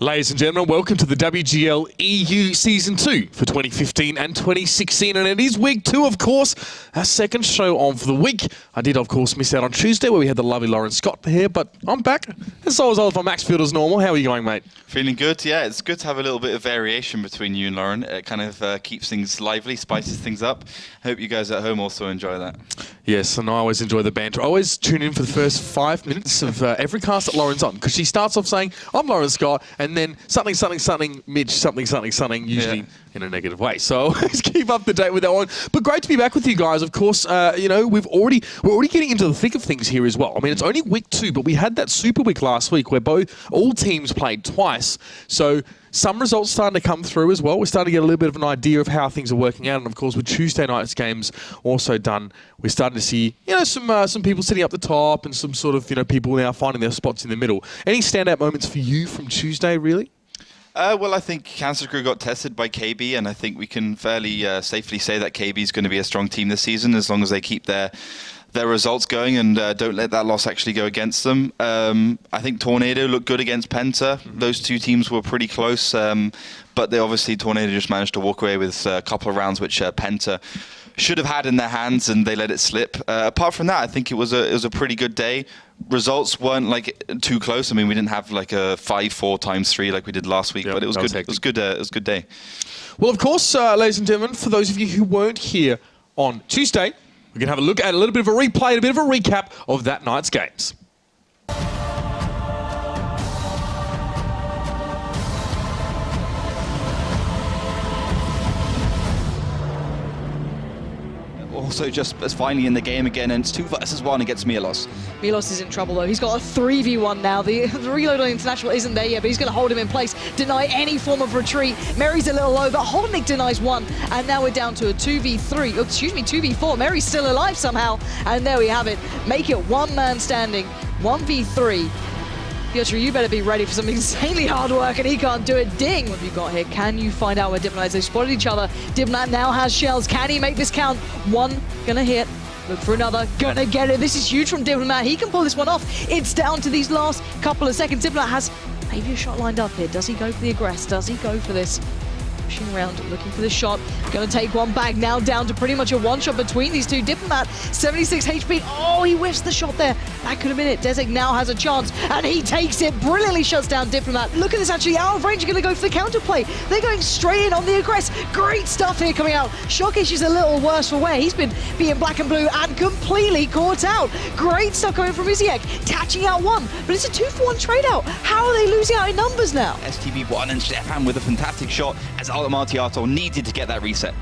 Ladies and gentlemen, welcome to the WGLEU Season 2 for 2015 and 2016. And it is week 2, of course, our second show of the week. I did, of course, miss out on Tuesday where we had the lovely Lauren Scott here, but I'm back. And so is Oliver Maxfield as normal. How are you going, mate? Feeling good, yeah. It's good to have a little bit of variation between you and Lauren. It kind of keeps things lively, spices things up. I hope you guys at home also enjoy that. Yes, and I always enjoy the banter. I always tune in for the first 5 minutes of every cast that Lauren's on, because she starts off saying, I'm Lauren Scott, and then something, Mitch, something, usually in a negative way. So always keep up to date with that one. But great to be back with you guys. Of course, you know, we're already getting into the thick of things here as well. I mean, it's only week 2, but we had that Super Week last week where all teams played twice. So some results starting to come through as well. We're starting to get a little bit of an idea of how things are working out. And of course, with Tuesday night's games also done, we're starting to see, you know, some people sitting up the top and some sort of, you know, people now finding their spots in the middle. Any standout moments for you from Tuesday, really? Well, I think Cancer Crew got tested by KB, and I think we can fairly safely say that KB is going to be a strong team this season as long as they keep their results going and don't let that loss actually go against them. I think Tornado looked good against Penta. Those two teams were pretty close, but they obviously, Tornado just managed to walk away with a couple of rounds which Penta should have had in their hands, and they let it slip. Apart from that, I think it was a pretty good day. Results weren't like too close. I mean, we didn't have like a 5-4 times 3 like we did last week, but it was good. It was good. It was a good day. Well, of course, ladies and gentlemen, for those of you who weren't here on Tuesday, we can have a look at a little bit of a replay, a bit of a recap of that night's games. Also just as finally in the game again, and it's 2 versus 1 against Milos. Milos is in trouble though. He's got a 3v1 now. The reload on International isn't there yet, but he's going to hold him in place, deny any form of retreat. Mary's a little low, but Hodnik denies 1, and now we're down to a 2v3. Oh, excuse me, 2v4. Mary's still alive somehow, and there we have it. Make it one man standing, 1v3. Piotr, you better be ready for some insanely hard work, and he can't do it. Ding! What have you got here? Can you find out where Diplomat is? They spotted each other. Diplomat now has shells. Can he make this count? 1, gonna hit. Look for another, gonna get it. This is huge from Diplomat. He can pull this one off. It's down to these last couple of seconds. Diplomat has maybe a shot lined up here. Does he go for the aggress? Does he go for this? Pushing around, looking for the shot. Gonna take one back. Now down to pretty much a one-shot between these two. Diplomat, 76 HP. Oh, he whiffs the shot there. That could have been it. Desek now has a chance, and he takes it. Brilliantly shuts down Diplomat. Look at this, actually out of range. Gonna go for the counterplay. They're going straight in on the aggress. Great stuff here coming out. Shockish is a little worse for wear. He's been being black and blue and completely caught out. Great stuff coming from Iziek. Catching out 1, but it's a 2-for-1 trade out. How are they losing out in numbers now? STV1 and Stefan with a fantastic shot as Martiato needed to get that reset.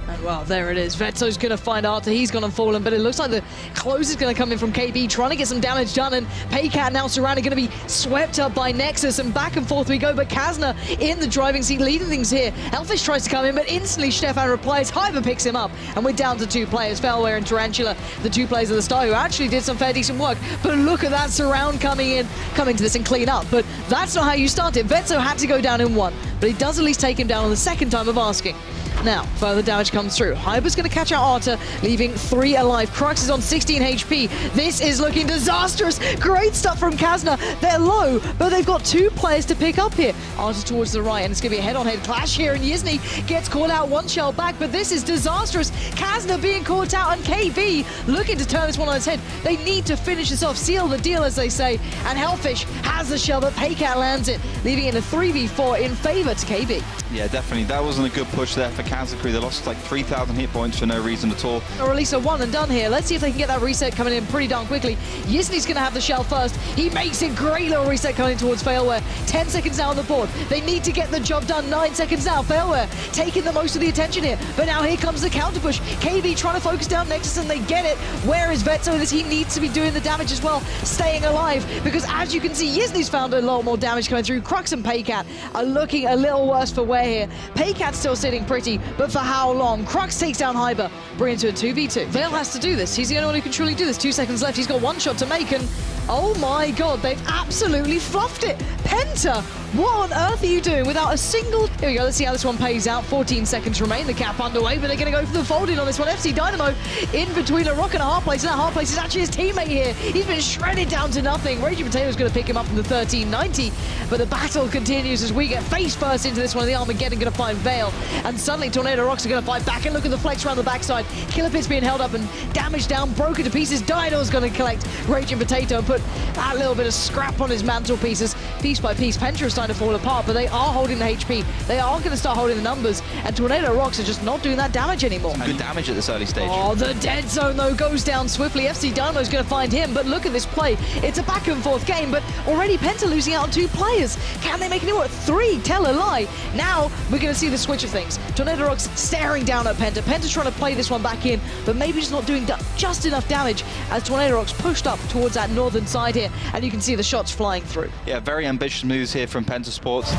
And well, there it is. Vetso's going to find Arthur. He's gone and fallen, but it looks like the close is going to come in from KB, trying to get some damage done, and Paycat now surrounded, going to be swept up by Nexus, and back and forth we go, but Kazna in the driving seat, leading things here. Elfish tries to come in, but instantly Stefan replies, Hyper picks him up, and we're down to 2 players, Failware and Tarantula, the 2 players of the Star, who actually did some fair decent work, but look at that surround coming to this and clean up, but that's not how you start it. Vetso had to go down in 1, but he does at least take him down on the second time of asking. Now, further damage comes through. Hyper's going to catch out Arta, leaving 3 alive. Crux is on 16 HP. This is looking disastrous. Great stuff from Kazna. They're low, but they've got 2 players to pick up here. Arta towards the right, and it's going to be a head-on-head clash here, and Yizny gets caught out, 1 shell back, but this is disastrous. Kazna being caught out, and KB looking to turn this one on its head. They need to finish this off, seal the deal, as they say, and Hellfish has the shell, but Paycat lands it, leaving it in a 3v4 in favor to KB. Yeah, definitely. That wasn't a good push there for Cancer Crew. They lost like 3,000 hit points for no reason at all. Or at least a 1 and done here. Let's see if they can get that reset coming in pretty darn quickly. Yizny's going to have the shell first. He makes it. Great little reset coming towards Failware. 10 seconds now on the board. They need to get the job done. 9 seconds now. Failware taking the most of the attention here. But now here comes the counter push. KB trying to focus down Nexus, and they get it. Where is Vetso? He needs to be doing the damage as well, staying alive. Because as you can see, Yizny's found a lot more damage coming through. Crux and Paycat are looking a little worse for wear here. Paycat's still sitting pretty, but for how long? Crux takes down Hyber, bringing to a 2v2. Vale has to do this. He's the only one who can truly do this. 2 seconds left. He's got 1 shot to make, and Oh my god, they've absolutely fluffed it. Penta, what on earth are you doing without a single... Here we go, let's see how this one pays out. 14 seconds remain, the cap underway, but they're going to go for the fold-in on this one. FC Dynamo in between a rock and a hard place, and that hard place is actually his teammate here. He's been shredded down to nothing. Raging Potato's going to pick him up from the 1390, but the battle continues as we get face first into this one. The Armageddon going to find Vale, and suddenly Tornado Rocks are going to fight back, and look at the flex around the backside. Killer Pit's being held up and damaged down, broken to pieces. Dino's going to collect Raging Potato and put that little bit of scrap on his mantelpieces. Piece by piece, Penta is starting to fall apart, but they are holding the HP. They are going to start holding the numbers, and Tornado Rocks are just not doing that damage anymore. Good damage at this early stage. Oh, the dead zone, though, goes down swiftly. FC Dynamo's going to find him, but look at this play. It's a back and forth game, but already Penta losing out on 2 players. Can they make it work? 3, tell a lie. Now we're going to see the switch of things. Tornado Rocks staring down at Penta. Penta's trying to play this one back in, but maybe just not doing just enough damage as Tornado Rocks pushed up towards that northern side here, and you can see the shots flying through. Yeah, very ambitious moves here from Penta Sports.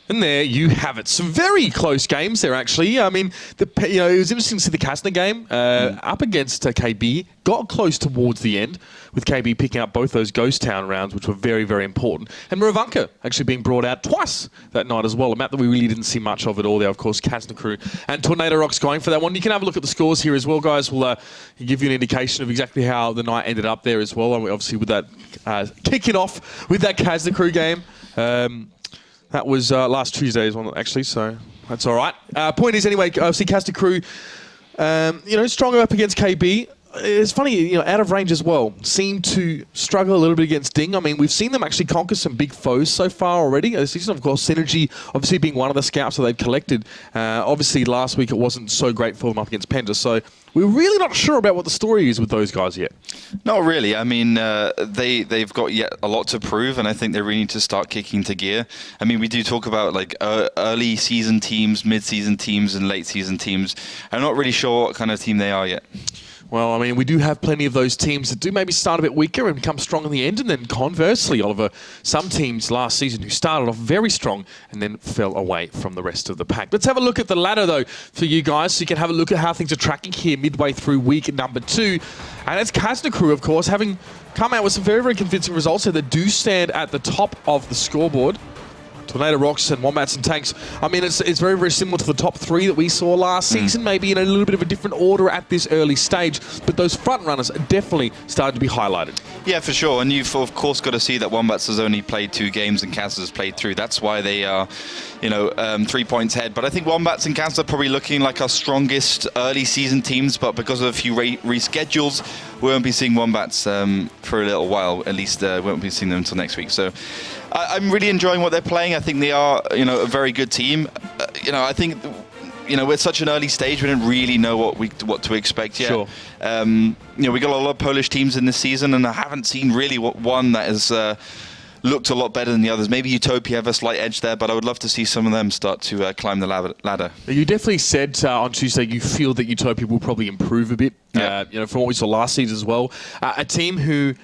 And there you have it. Some very close games there, actually. I mean, it was interesting to see the Kastner game up against KB. Got close towards the end, with KB picking up both those Ghost Town rounds, which were very, very important. And Muravanka actually being brought out twice that night as well. A map that we really didn't see much of at all there, of course, Kastner Crew and Tornado Rocks going for that one. You can have a look at the scores here as well, guys. We'll give you an indication of exactly how the night ended up there as well. And obviously with that kicking off with that Kastner Crew game. That was last Tuesday's one, actually, so that's all right. Point is, anyway, obviously, Kastner Crew, stronger up against KB. It's funny, out of range as well. Seem to struggle a little bit against Ding. I mean, we've seen them actually conquer some big foes so far already. This season, of course, Synergy obviously being one of the scouts that they've collected. Obviously, last week it wasn't so great for them up against Penta, so we're really not sure about what the story is with those guys yet. Not really. I mean, they've got yet a lot to prove, and I think they really need to start kicking into gear. I mean, we do talk about like early season teams, mid-season teams, and late season teams. I'm not really sure what kind of team they are yet. Well, I mean, we do have plenty of those teams that do maybe start a bit weaker and become strong in the end. And then conversely, Oliver, some teams last season who started off very strong and then fell away from the rest of the pack. Let's have a look at the ladder, though, for you guys, so you can have a look at how things are tracking here midway through week number 2. And it's Kastner Crew, of course, having come out with some very, very convincing results here that do stand at the top of the scoreboard. Tornado Rocks and Wombats and Tanks. I mean, it's very, very similar to the top 3 that we saw last season, maybe in a little bit of a different order at this early stage. But those front runners are definitely starting to be highlighted. Yeah, for sure. And you've, of course, got to see that Wombats has only played 2 games and Kansas has played 3. That's why they are, 3 points ahead. But I think Wombats and Kansas are probably looking like our strongest early season teams. But because of a few reschedules, we won't be seeing Wombats for a little while. At least we won't be seeing them until next week. So I'm really enjoying what they're playing. I think they are, a very good team. I think, we're such an early stage. We don't really know what to expect yet. Sure. We got a lot of Polish teams in this season, and I haven't seen really one that has looked a lot better than the others. Maybe Utopia have a slight edge there, but I would love to see some of them start to climb the ladder. You definitely said on Tuesday you feel that Utopia will probably improve a bit. Yeah. From what we saw last season as well. A team who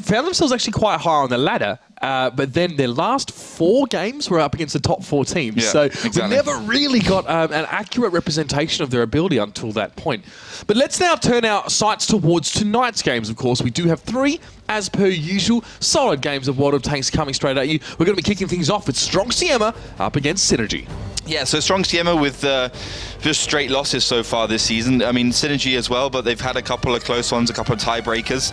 found themselves actually quite high on the ladder, but then their last 4 games were up against the top 4 teams. Yeah, so exactly. we never really got an accurate representation of their ability until that point. But let's now turn our sights towards tonight's games, of course. We do have 3, as per usual, solid games of World of Tanks coming straight at you. We're going to be kicking things off with Stronk Siema up against Synergy. Yeah, so Stronk Siema with just straight losses so far this season. I mean, Synergy as well, but they've had a couple of close ones, a couple of tiebreakers.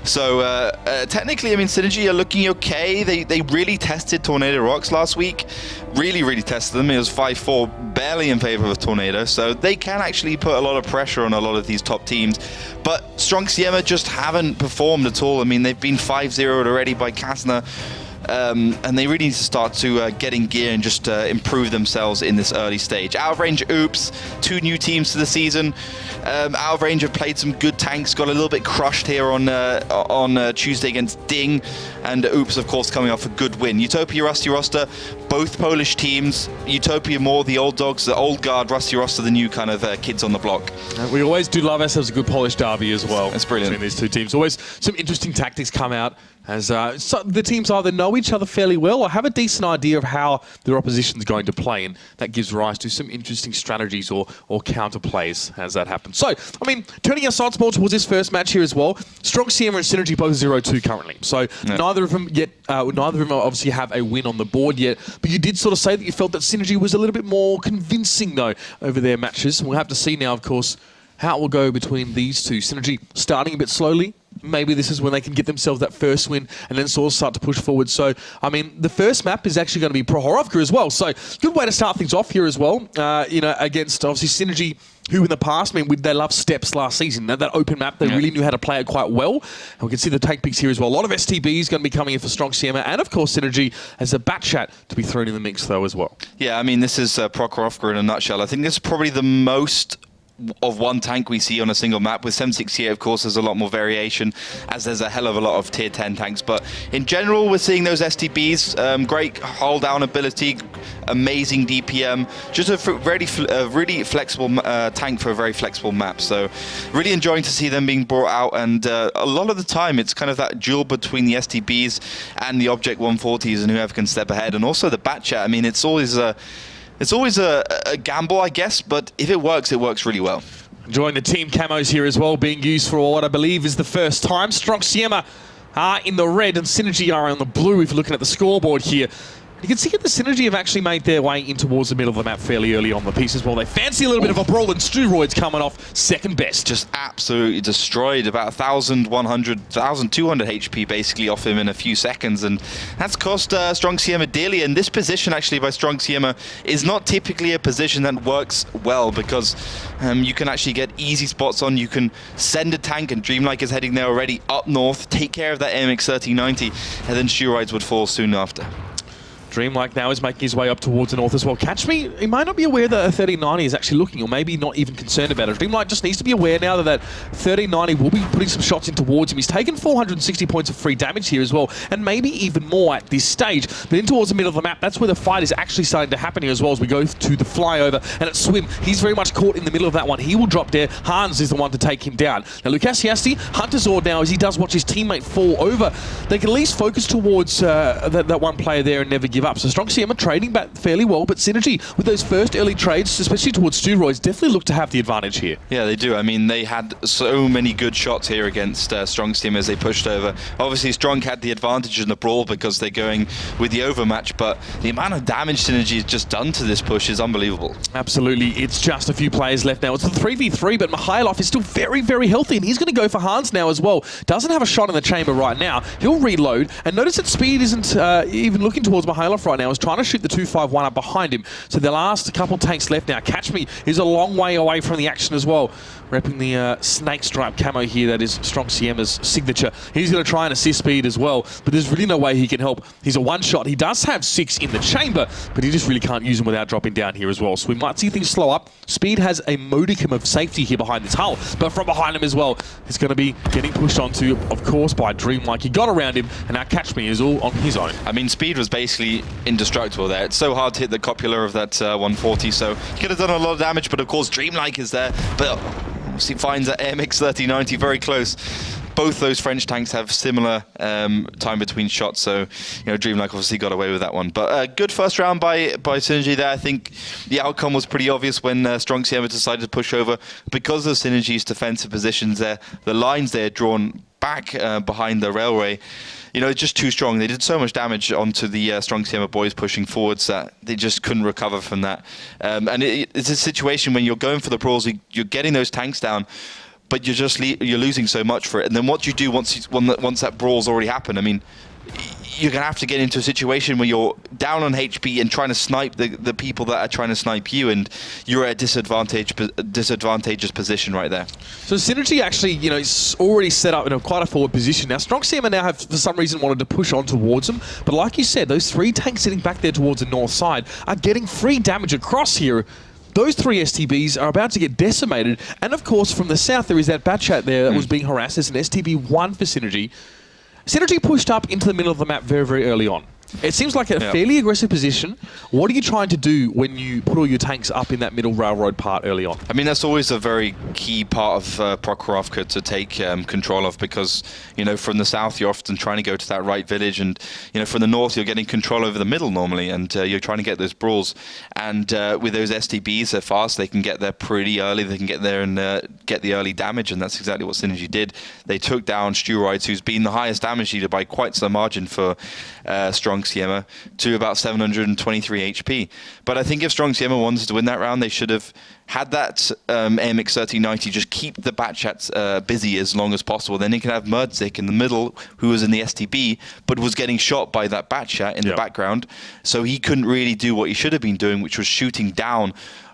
So technically, I mean, Synergy are looking okay. They really tested Tornado Rocks last week. Really, really tested them. It was 5-4, barely in favor of Tornado. So they can actually put a lot of pressure on a lot of these top teams. But Stronk Siema just haven't performed at all. I mean, they've been 5-0'd already by Kastner. And they really need to start to get in gear and just improve themselves in this early stage. Out of range, Oops, 2 new teams to the season. Out of range have played some good tanks, got a little bit crushed here on Tuesday against Ding, and Oops, of course, coming off a good win. Utopia, Rusty Roster, both Polish teams. Utopia more the old dogs, the old guard, Rusty Roster, the new kind of kids on the block. We always do love ourselves a good Polish derby as well. That's brilliant. Between these 2 teams. Always some interesting tactics come out as the teams either know know each other fairly well or have a decent idea of how their opposition's going to play, and that gives rise to some interesting strategies or counter plays as that happens. So, I mean, turning our sights more towards this first match here as well, Stronk, Siema and Synergy both 0-2 currently. So neither of them obviously have a win on the board yet, but you did sort of say that you felt that Synergy was a little bit more convincing, though, over their matches. We'll have to see now, of course, how it will go between these two. Synergy starting a bit slowly. Maybe this is when they can get themselves that first win and then sort of start to push forward. So, I mean, the first map is actually going to be Prokhorovka as well. So, good way to start things off here as well, against, obviously, Synergy, who in the past, I mean, they loved steps last season. That open map, they really knew how to play it quite well. And we can see the tank picks here as well. A lot of STBs going to be coming in for Stronk, Siema, and of course Synergy as a bat chat to be thrown in the mix though as well. Yeah, I mean, this is Prokhorovka in a nutshell. I think this is probably the most of one tank we see on a single map. With 768, of course, there's a lot more variation, as there's a hell of a lot of tier 10 tanks. But in general, we're seeing those STBs, great hold down ability, amazing DPM, just a really flexible tank for a very flexible map. So really enjoying to see them being brought out, and a lot of the time it's kind of that duel between the STBs and the Object 140s and whoever can step ahead, and also the bat chat. I mean, it's always a gamble, I guess, but if it works really well. Enjoying the team camos here as well, being used for what I believe is the first time. Stronk, Siema are in the red and Synergy are on the blue if you're looking at the scoreboard here. You can see that the Synergy have actually made their way in towards the middle of the map fairly early on the piece as well. They fancy a little bit of a brawl, and Steroids coming off second best. Just absolutely destroyed, about 1,200 HP basically off him in a few seconds, and that's cost Stronk Siema dearly. And this position actually by Stronk Siema is not typically a position that works well, because you can actually get easy spots on. You can send a tank, and Dreamlike is heading there already up north, take care of that AMX 1390, and then Steroids would fall soon after. Dreamlike now is making his way up towards the north as well. Catch Me, he might not be aware that a 1390 is actually looking, or maybe not even concerned about it. Dreamlike just needs to be aware now that that 1390 will be putting some shots in towards him. He's taken 460 points of free damage here as well, and maybe even more at this stage. But in towards the middle of the map, that's where the fight is actually starting to happen here as well, as we go to the flyover. And at Swim, he's very much caught in the middle of that one. He will drop there. Hans is the one to take him down. Now, Lucasiasti, Hunter's Ord now, as he does watch his teammate fall over. They can at least focus towards that one player there and never give up. So Stronk Siema trading back fairly well, but Synergy with those first early trades, especially towards Steroids, definitely look to have the advantage here. Yeah, they do. I mean, they had so many good shots here against Stronk Siema as they pushed over. Obviously, Stronk had the advantage in the brawl because they're going with the overmatch, but the amount of damage Synergy has just done to this push is unbelievable. Absolutely. It's just a few players left now. It's the 3v3, but Mikhailov is still very, very healthy, and he's going to go for Hans now as well. Doesn't have a shot in the chamber right now. He'll reload, and notice that Speed isn't even looking towards Mikhailov right now. Is trying to shoot the 251 up behind him. So the last couple tanks left now. Catch Me is a long way away from the action as well. Repping the snake stripe camo here, that is Stronk Siema's signature. He's going to try and assist Speed as well, but there's really no way he can help. He's a one-shot. He does have 6 in the chamber, but he just really can't use them without dropping down here as well. So we might see things slow up. Speed has a modicum of safety here behind this hull, but from behind him as well, he's going to be getting pushed onto, of course, by Dreamlike. He got around him, and now Catch Me is all on his own. I mean, Speed was basically indestructible there. It's so hard to hit the copula of that 140, so he could have done a lot of damage, but of course Dreamlike is there, but he finds that AMX 1390 very close. Both those French tanks have similar time between shots, so Dreamlike obviously got away with that one. But good first round by Synergy there. I think the outcome was pretty obvious when Stronk Siema decided to push over. Because of Synergy's defensive positions there, the lines they had drawn back behind the railway, it's just too strong. They did so much damage onto the Stronk Siema boys pushing forwards that they just couldn't recover from that. And it's a situation when you're going for the brawls, you're getting those tanks down, but you're losing so much for it. And then what do you do once that brawl's already happened? I mean, you're going to have to get into a situation where you're down on HP and trying to snipe the people that are trying to snipe you, and you're at a disadvantageous position right there. So Synergy actually, is already set up in quite a forward position. Now, Stronk Siema now have, for some reason, wanted to push on towards them, but like you said, those 3 tanks sitting back there towards the north side are getting free damage across here. Those 3 STBs are about to get decimated, and of course, from the south, there is that bat chat there that was being harassed. There's an STB 1 for Synergy. Synergy pushed up into the middle of the map very, very early on. It seems like a fairly aggressive position. What are you trying to do when you put all your tanks up in that middle railroad part early on? I mean, that's always a very key part of Prokhorovka to take control of, because, you know, from the south you're often trying to go to that right village, and, you know, from the north you're getting control over the middle normally, and you're trying to get those brawls. And with those STBs, they're fast, they can get there pretty early, they can get there and get the early damage, and that's exactly what Synergy did. They took down Steroids, who's been the highest damage dealer by quite some margin for Stronk Siema, to about 723 HP. But I think if Stronk Siema wanted to win that round, they should have had that AMX 1390 just keep the Batchats busy as long as possible. Then he can have Murdzik in the middle, who was in the STB, but was getting shot by that Batchat in the background. So he couldn't really do what he should have been doing, which was shooting down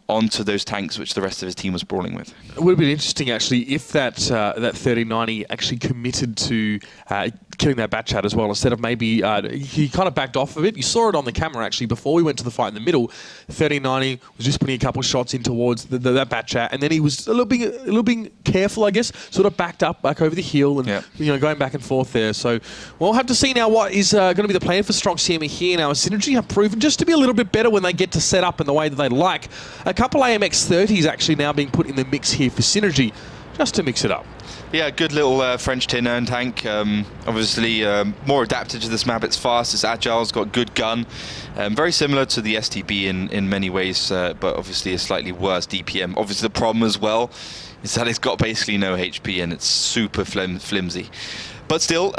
onto those tanks which the rest of his team was brawling with. It would have been interesting, actually, if that 3090 actually committed to killing that Batchat as well, instead of maybe he kind of backed off of it. You saw it on the camera, actually, before we went to the fight in the middle. 3090 was just putting a couple shots in towards that Batchat, and then he was a little bit careful, I guess, sort of backed up back over the hill and you know, going back and forth there. So we'll have to see now what is going to be the plan for Stronk Siema here. Now, Synergy have proven just to be a little bit better when they get to set up in the way that they like. A couple AMX 30s actually now being put in the mix here for Synergy, just to mix it up. Yeah, good little French tin urn tank. Obviously, more adapted to this map. It's fast, it's agile, it's got good gun. Very similar to the STB in many ways, but obviously a slightly worse DPM. Obviously, the problem as well is that it's got basically no HP and it's super flimsy. But still,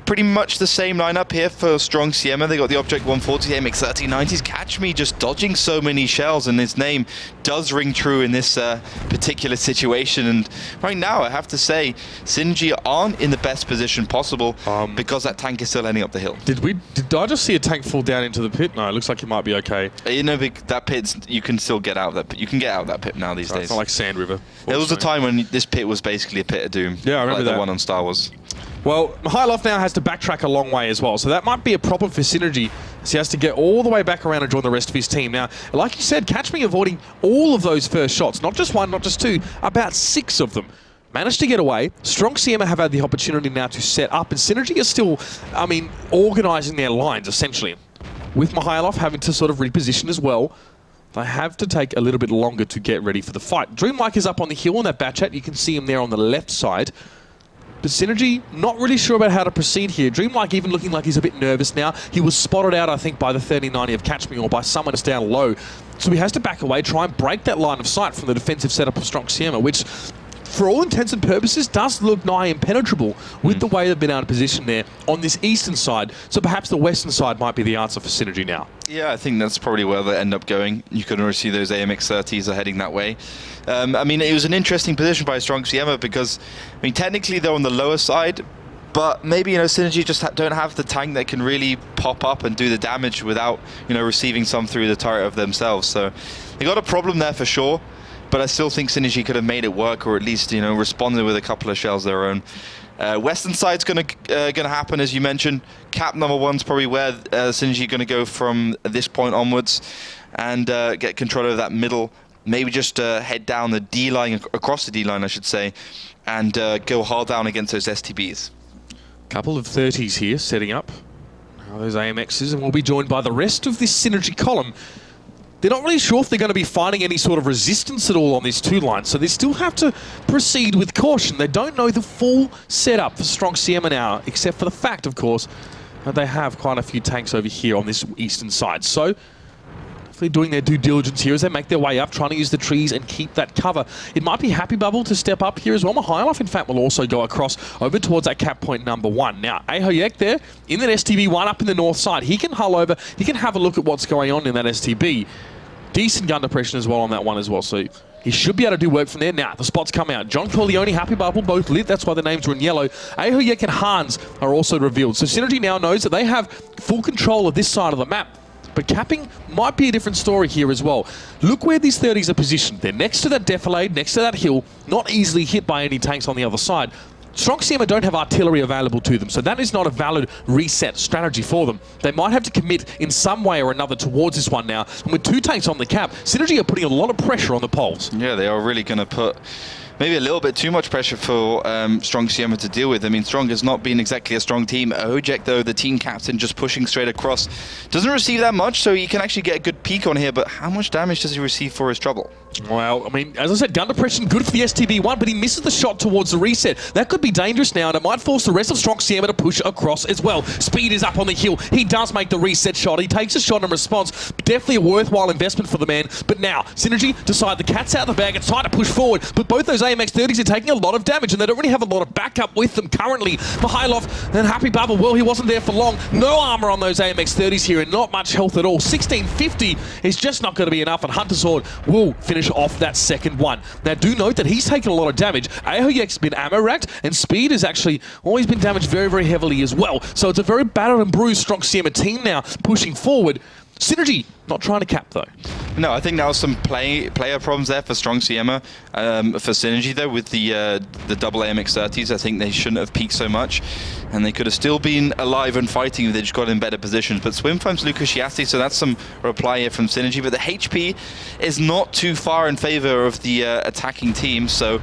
pretty much the same lineup here for Stronk Siema. They got the Object 140, AMX 1390s. Catch me just dodging so many shells, and his name does ring true in this particular situation. And right now, I have to say, Synergy aren't in the best position possible because that tank is still heading up the hill. Did I just see a tank fall down into the pit? No, it looks like it might be okay. You know, that pit, you can still get out of that pit. You can get out of that pit now these days. It's not like Sand River. There was a time when this pit was basically a pit of doom. Yeah, I remember like that. The one on Star Wars. Well, Mikhailov now has to backtrack a long way as well, so that might be a problem for Synergy, as he has to get all the way back around and join the rest of his team. Now, like you said, Catch Me avoiding all of those first shots, not just one, not just two, about 6 of them. Managed to get away. Stronk Siema have had the opportunity now to set up, and Synergy is still, I mean, organising their lines, essentially. With Mikhailov having to sort of reposition as well, they have to take a little bit longer to get ready for the fight. Dreamlike is up on the hill on that Batchat. You can see him there on the left side. But Synergy, not really sure about how to proceed here. Dreamlike even looking like he's a bit nervous now. He was spotted out, I think, by the 3090 of Catch Me, or by someone that's down low. So he has to back away, try and break that line of sight from the defensive setup of Stronk Siema, which, for all intents and purposes, does look nigh impenetrable with the way they've been able to position there on this eastern side. So perhaps the western side might be the answer for Synergy now. Yeah, I think that's probably where they end up going. You can already see those AMX 30s are heading that way. I mean, it was an interesting position by Stronk Siema because, I mean, technically they're on the lower side, but maybe, you know, Synergy just don't have the tank that can really pop up and do the damage without, you know, receiving some through the turret of themselves. So they got a problem there for sure, but I still think Synergy could have made it work, or at least, you know, responded with a couple of shells of their own. Western side's gonna happen, as you mentioned. Cap number 1's probably where Synergy gonna go from this point onwards, and get control of that middle. Maybe just head down the D line, across the D line, I should say, and go hard down against those STBs. Couple of 30s here setting up. Now those AMXs, and we'll be joined by the rest of this Synergy column. They're not really sure if they're going to be finding any sort of resistance at all on these 2 lines, so they still have to proceed with caution. They don't know the full setup for Stronk Siema now, except for the fact, of course, that they have quite a few tanks over here on this eastern side. So they're doing their due diligence here as they make their way up, trying to use the trees and keep that cover. It might be Happy Bubble to step up here as well. Mikhailov, in fact, will also go across over towards that cap point number 1. Now, Ahoyek there in that STB1 up in the north side. He can hull over, he can have a look at what's going on in that STB. Decent gun depression as well on that one as well, so he should be able to do work from there. Now, the spots come out. John Corleone, Happy Bubble, both lit. That's why the names are in yellow. Ahoyek and Hans are also revealed. So Synergy now knows that they have full control of this side of the map. But capping might be a different story here as well. Look where these 30s are positioned. They're next to that defilade, next to that hill, not easily hit by any tanks on the other side. Stronk Siema don't have artillery available to them, so that is not a valid reset strategy for them. They might have to commit in some way or another towards this one now. And with 2 tanks on the cap, Synergy are putting a lot of pressure on the poles. Yeah, they are really going to put maybe a little bit too much pressure for Stronk Siema to deal with. I mean, Stronk has not been exactly a strong team. Ojek, though, the team captain, just pushing straight across. Doesn't receive that much, so you can actually get a good peek on here, but how much damage does he receive for his trouble? Well, I mean, as I said, gun depression, good for the STB1, but he misses the shot towards the reset. That could be dangerous now, and it might force the rest of Stronk Siema to push across as well. Speed is up on the hill. He does make the reset shot. He takes a shot in response. Definitely a worthwhile investment for the man. But now, Synergy decide the cat's out of the bag. It's time to push forward. But both those AMX-30s are taking a lot of damage, and they don't really have a lot of backup with them currently. Mihailov and Happy Bubble, well, he wasn't there for long. No armor on those AMX-30s here, and not much health at all. 1650 is just not going to be enough, and Hunter Sword will finish off that second one. Now, do note that he's taken a lot of damage. Ahoyek's been ammo racked, and Speed has actually always been damaged very, very heavily as well. So it's a very battered and bruised Stronk Siema team now pushing forward. Synergy not trying to cap though. No, I think there was some player problems there for Stronk Siema. For Synergy though, with the double AMX-30s, I think they shouldn't have peaked so much, and they could have still been alive and fighting if they just got in better positions. But swim finds Lucas Yassi, so that's some reply here from Synergy. But the HP is not too far in favor of the attacking team, so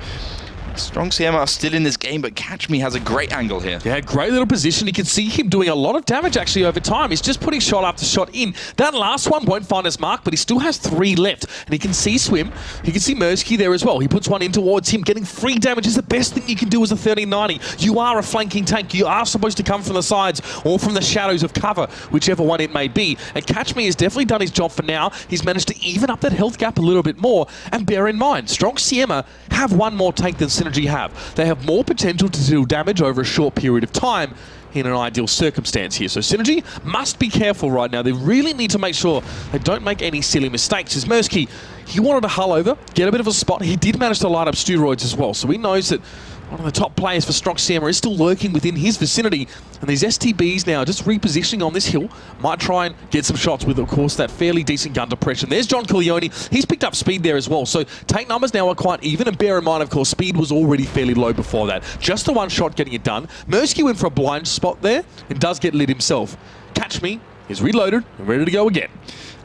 Stronk Siema are still in this game, but Catch Me has a great angle here. Yeah, great little position. You can see him doing a lot of damage actually over time. He's just putting shot after shot in. That last one won't find his mark, but he still has 3 left. And he can see Swim. He can see Mersky there as well. He puts one in towards him. Getting free damage is the best thing you can do as a 3090. You are a flanking tank. You are supposed to come from the sides or from the shadows of cover, whichever one it may be. And Catch Me has definitely done his job for now. He's managed to even up that health gap a little bit more. And bear in mind, Stronk Siema have one more tank than Synergy have. They have more potential to deal damage over a short period of time in an ideal circumstance here. So Synergy must be careful right now. They really need to make sure they don't make any silly mistakes. As Mersky, he wanted to hull over, get a bit of a spot. He did manage to light up steroids as well. So he knows that one of the top players for Stronk Siema is still lurking within his vicinity. And these STBs now just repositioning on this hill. Might try and get some shots with, of course, that fairly decent gun depression. There's John Corleone. He's picked up speed there as well. So tank numbers now are quite even. And bear in mind, of course, speed was already fairly low before that. Just the one shot getting it done. Mersky went for a blind spot there and does get lit himself. Catch Me is reloaded and ready to go again.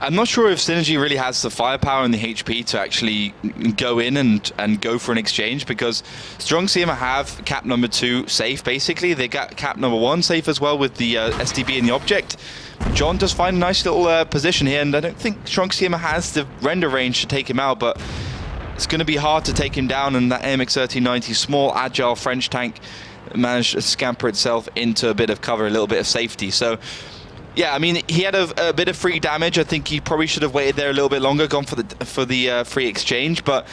I'm not sure if Synergy really has the firepower and the HP to actually go in and go for an exchange, because Stronk Siema have cap number 2 safe, basically. They got cap number 1 safe as well with the STB and the object. John does find a nice little position here, and I don't think Stronk Siema has the render range to take him out, but it's going to be hard to take him down, and that AMX-1390 small, agile French tank managed to scamper itself into a bit of cover, a little bit of safety. So yeah, I mean, he had a bit of free damage. I think he probably should have waited there a little bit longer, gone for the free exchange. But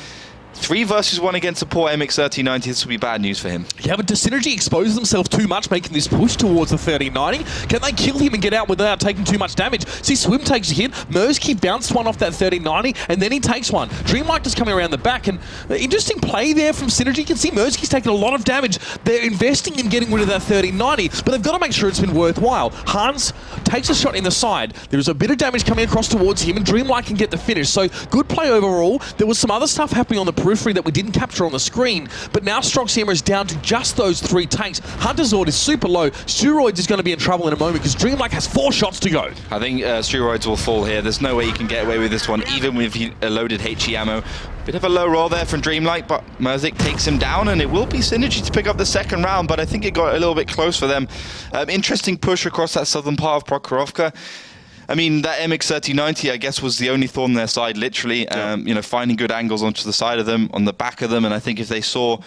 3 versus 1 against a poor MX-1390, this will be bad news for him. Yeah, but does Synergy expose themselves too much, making this push towards the 1390? Can they kill him and get out without taking too much damage? See, Swim takes a hit. Mersky bounced one off that 1390, and then he takes one. Dreamlight just coming around the back, and interesting play there from Synergy. You can see Mersky's taking a lot of damage. They're investing in getting rid of that 1390, but they've got to make sure it's been worthwhile. Hans takes a shot in the side. There's a bit of damage coming across towards him, and Dreamlight can get the finish. So, good play overall. There was some other stuff happening on the periphery that we didn't capture on the screen, but now Stronk Siema is down to just those 3 tanks. Hunter Zord is super low. Steroids is going to be in trouble in a moment because Dreamlike has 4 shots to go. I think Steroids will fall here. There's no way you can get away with this one, even with loaded HE ammo. Bit of a low roll there from Dreamlight, but Merzik takes him down, and it will be Synergy to pick up the second round, but I think it got a little bit close for them. Interesting push across that southern part of Prokhorovka. I mean, that MX-1390, I guess, was the only thorn in their side, literally. You know, finding good angles onto the side of them, on the back of them, and I think if they saw,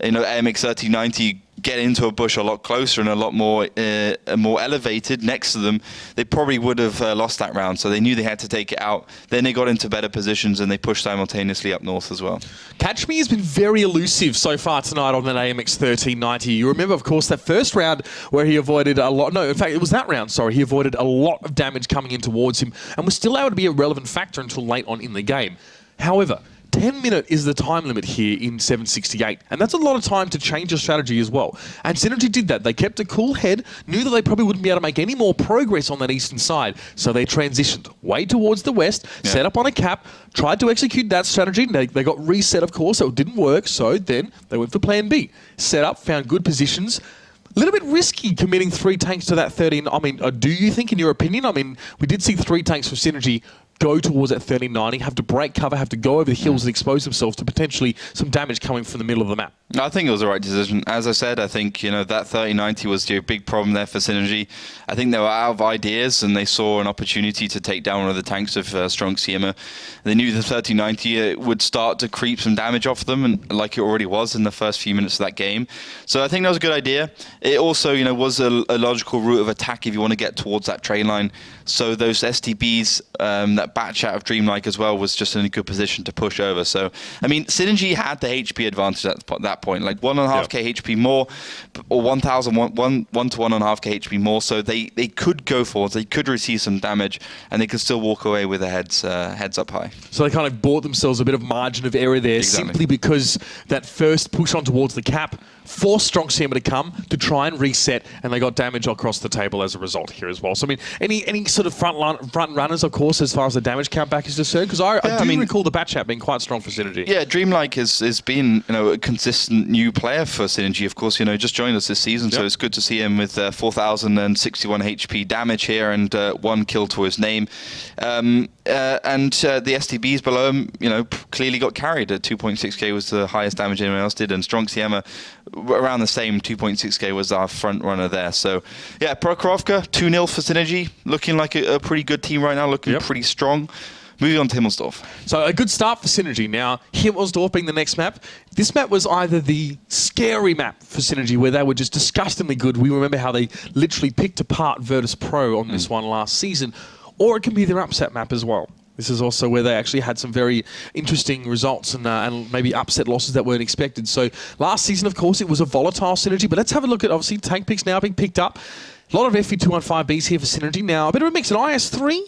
you know, MX-1390 get into a bush a lot closer and a lot more elevated next to them, they probably would have lost that round. So they knew they had to take it out. Then they got into better positions and they pushed simultaneously up north as well. Catch Me has been very elusive so far tonight on that AMX-1390. You remember, of course, that first round where he avoided a lot. No, in fact, it was that round, sorry. He avoided a lot of damage coming in towards him and was still able to be a relevant factor until late on in the game. However, 10 minutes is the time limit here in 768, and that's a lot of time to change your strategy as well. And Synergy did that. They kept a cool head, knew that they probably wouldn't be able to make any more progress on that eastern side, so they transitioned way towards the west, set up on a cap, tried to execute that strategy. They got reset, of course, so it didn't work, so then they went for plan B. Set up, found good positions. A little bit risky committing 3 tanks to that 13. I mean, do you think, in your opinion? I mean, we did see 3 tanks for Synergy go towards that 30-90, have to break cover, have to go over the hills and expose themselves to potentially some damage coming from the middle of the map? I think it was the right decision. As I said, I think that 30-90 was the big problem there for Synergy. I think they were out of ideas and they saw an opportunity to take down one of the tanks of Stronk Siema. They knew the 30-90 would start to creep some damage off them, and like it already was in the first few minutes of that game. So I think that was a good idea. It also was a logical route of attack if you want to get towards that train line. So those STBs, that batch out of Dreamlike as well, was just in a good position to push over. So, I mean, Synergy had the HP advantage at that point, like 1.5k HP more, or 1,000, 1 to 1.5k HP more. So they could go forwards, they could receive some damage, and they could still walk away with their heads up high. So they kind of bought themselves a bit of margin of error there, simply because that first push on towards the cap forced Stronk Siema to come to try and reset, and they got damage across the table as a result here as well. So, I mean, any sort of front runners, of course, as far as the damage count back is concerned? Because I do recall the bat chat being quite strong for Synergy. Yeah, Dreamlike has been a consistent new player for Synergy. Of course, just joined us this season, so it's good to see him with 4,061 HP damage here and 1 kill to his name. And the STBs below him, clearly got carried. 2.6k was the highest damage anyone else did, and Stronk Siema around the same. 2.6k was our front runner there. So yeah, Prokhorovka 2-0 for Synergy, looking like a pretty good team right now, looking pretty strong. Moving on to Himmelsdorf. So a good start for Synergy. Now, Himmelsdorf being the next map. This map was either the scary map for Synergy, where they were just disgustingly good. We remember how they literally picked apart Virtus Pro on this one last season, or it can be their upset map as well. This is also where they actually had some very interesting results and maybe upset losses that weren't expected. So last season, of course, it was a volatile Synergy, but let's have a look at, obviously, tank picks now being picked up. A lot of FE215Bs here for Synergy now. A bit of a mix, an IS3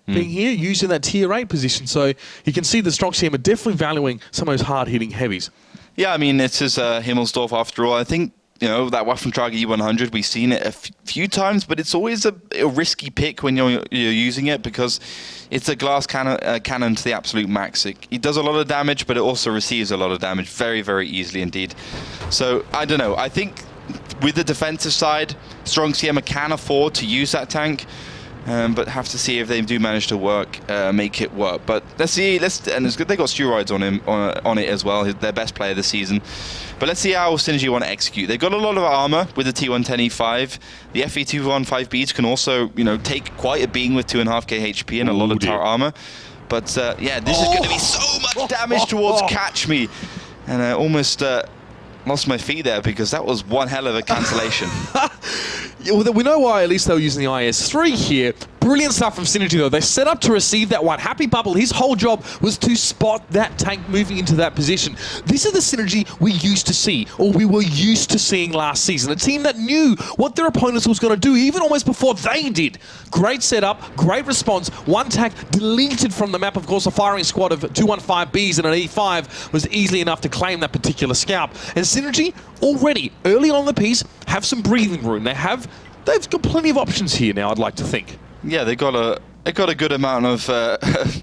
being here, using that tier 8 position. So you can see the Stronk Siema definitely valuing some of those hard-hitting heavies. Yeah, I mean, it is Himmelsdorf after all. I think, that Waffentrage E100, we've seen it a few times, but it's always a risky pick when you're using it, because it's a glass cannon to the absolute max. It does a lot of damage, but it also receives a lot of damage very, very easily indeed. So, I don't know. I think with the defensive side, Stronk Siema can afford to use that tank. But have to see if they do manage to make it work. But let's see. And it's good they got steroids on him on it as well. Their best player this season. But let's see how Synergy want to execute. They've got a lot of armor with the T110E5. The FE215Bs can also take quite a beating with 2.5k HP and a lot of armor. But yeah, this is going to be so much damage towards Catch Me, and I almost lost my feet there because that was one hell of a cancellation. Well, we know why at least they were using the IS3 here. Brilliant stuff from Synergy, though. They set up to receive that one. Happy Bubble, his whole job was to spot that tank moving into that position. This is the Synergy we used to see, or we were used to seeing last season. A team that knew what their opponents was going to do, even almost before they did. Great setup, great response. One tank deleted from the map. Of course, a firing squad of 215Bs and an E5 was easily enough to claim that particular scalp. And Synergy, already, early on in the piece, have some breathing room. They've got plenty of options here now, I'd like to think. Yeah, they got a good amount of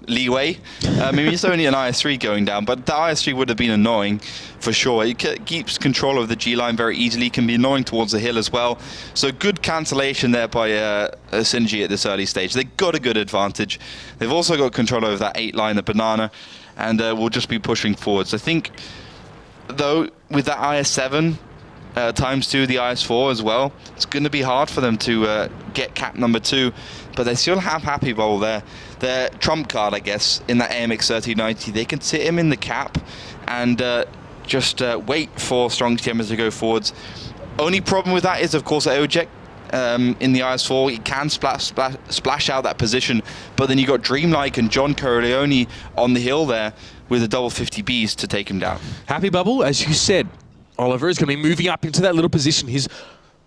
leeway. I mean, it's only an IS3 going down, but the IS3 would have been annoying for sure. It keeps control of the G line very easily, can be annoying towards the hill as well. So good cancellation there by Synergy at this early stage. They got a good advantage. They've also got control over that 8 line, the banana, and will just be pushing forwards. I think, though, with that IS7, times 2 the IS4 as well, it's going to be hard for them to get cap number 2, but they still have Happy Bowl there. Their trump card, I guess, in that AMX 3090. They can sit him in the cap and just wait for Stronk Siema to go forwards. Only problem with that is, of course, Ojek in the IS4, it can splash out that position, but then you got Dreamlike and John Corleone on the hill there with the double 50Bs to take him down. Happy Bubble, as you said, Oliver is going to be moving up into that little position. His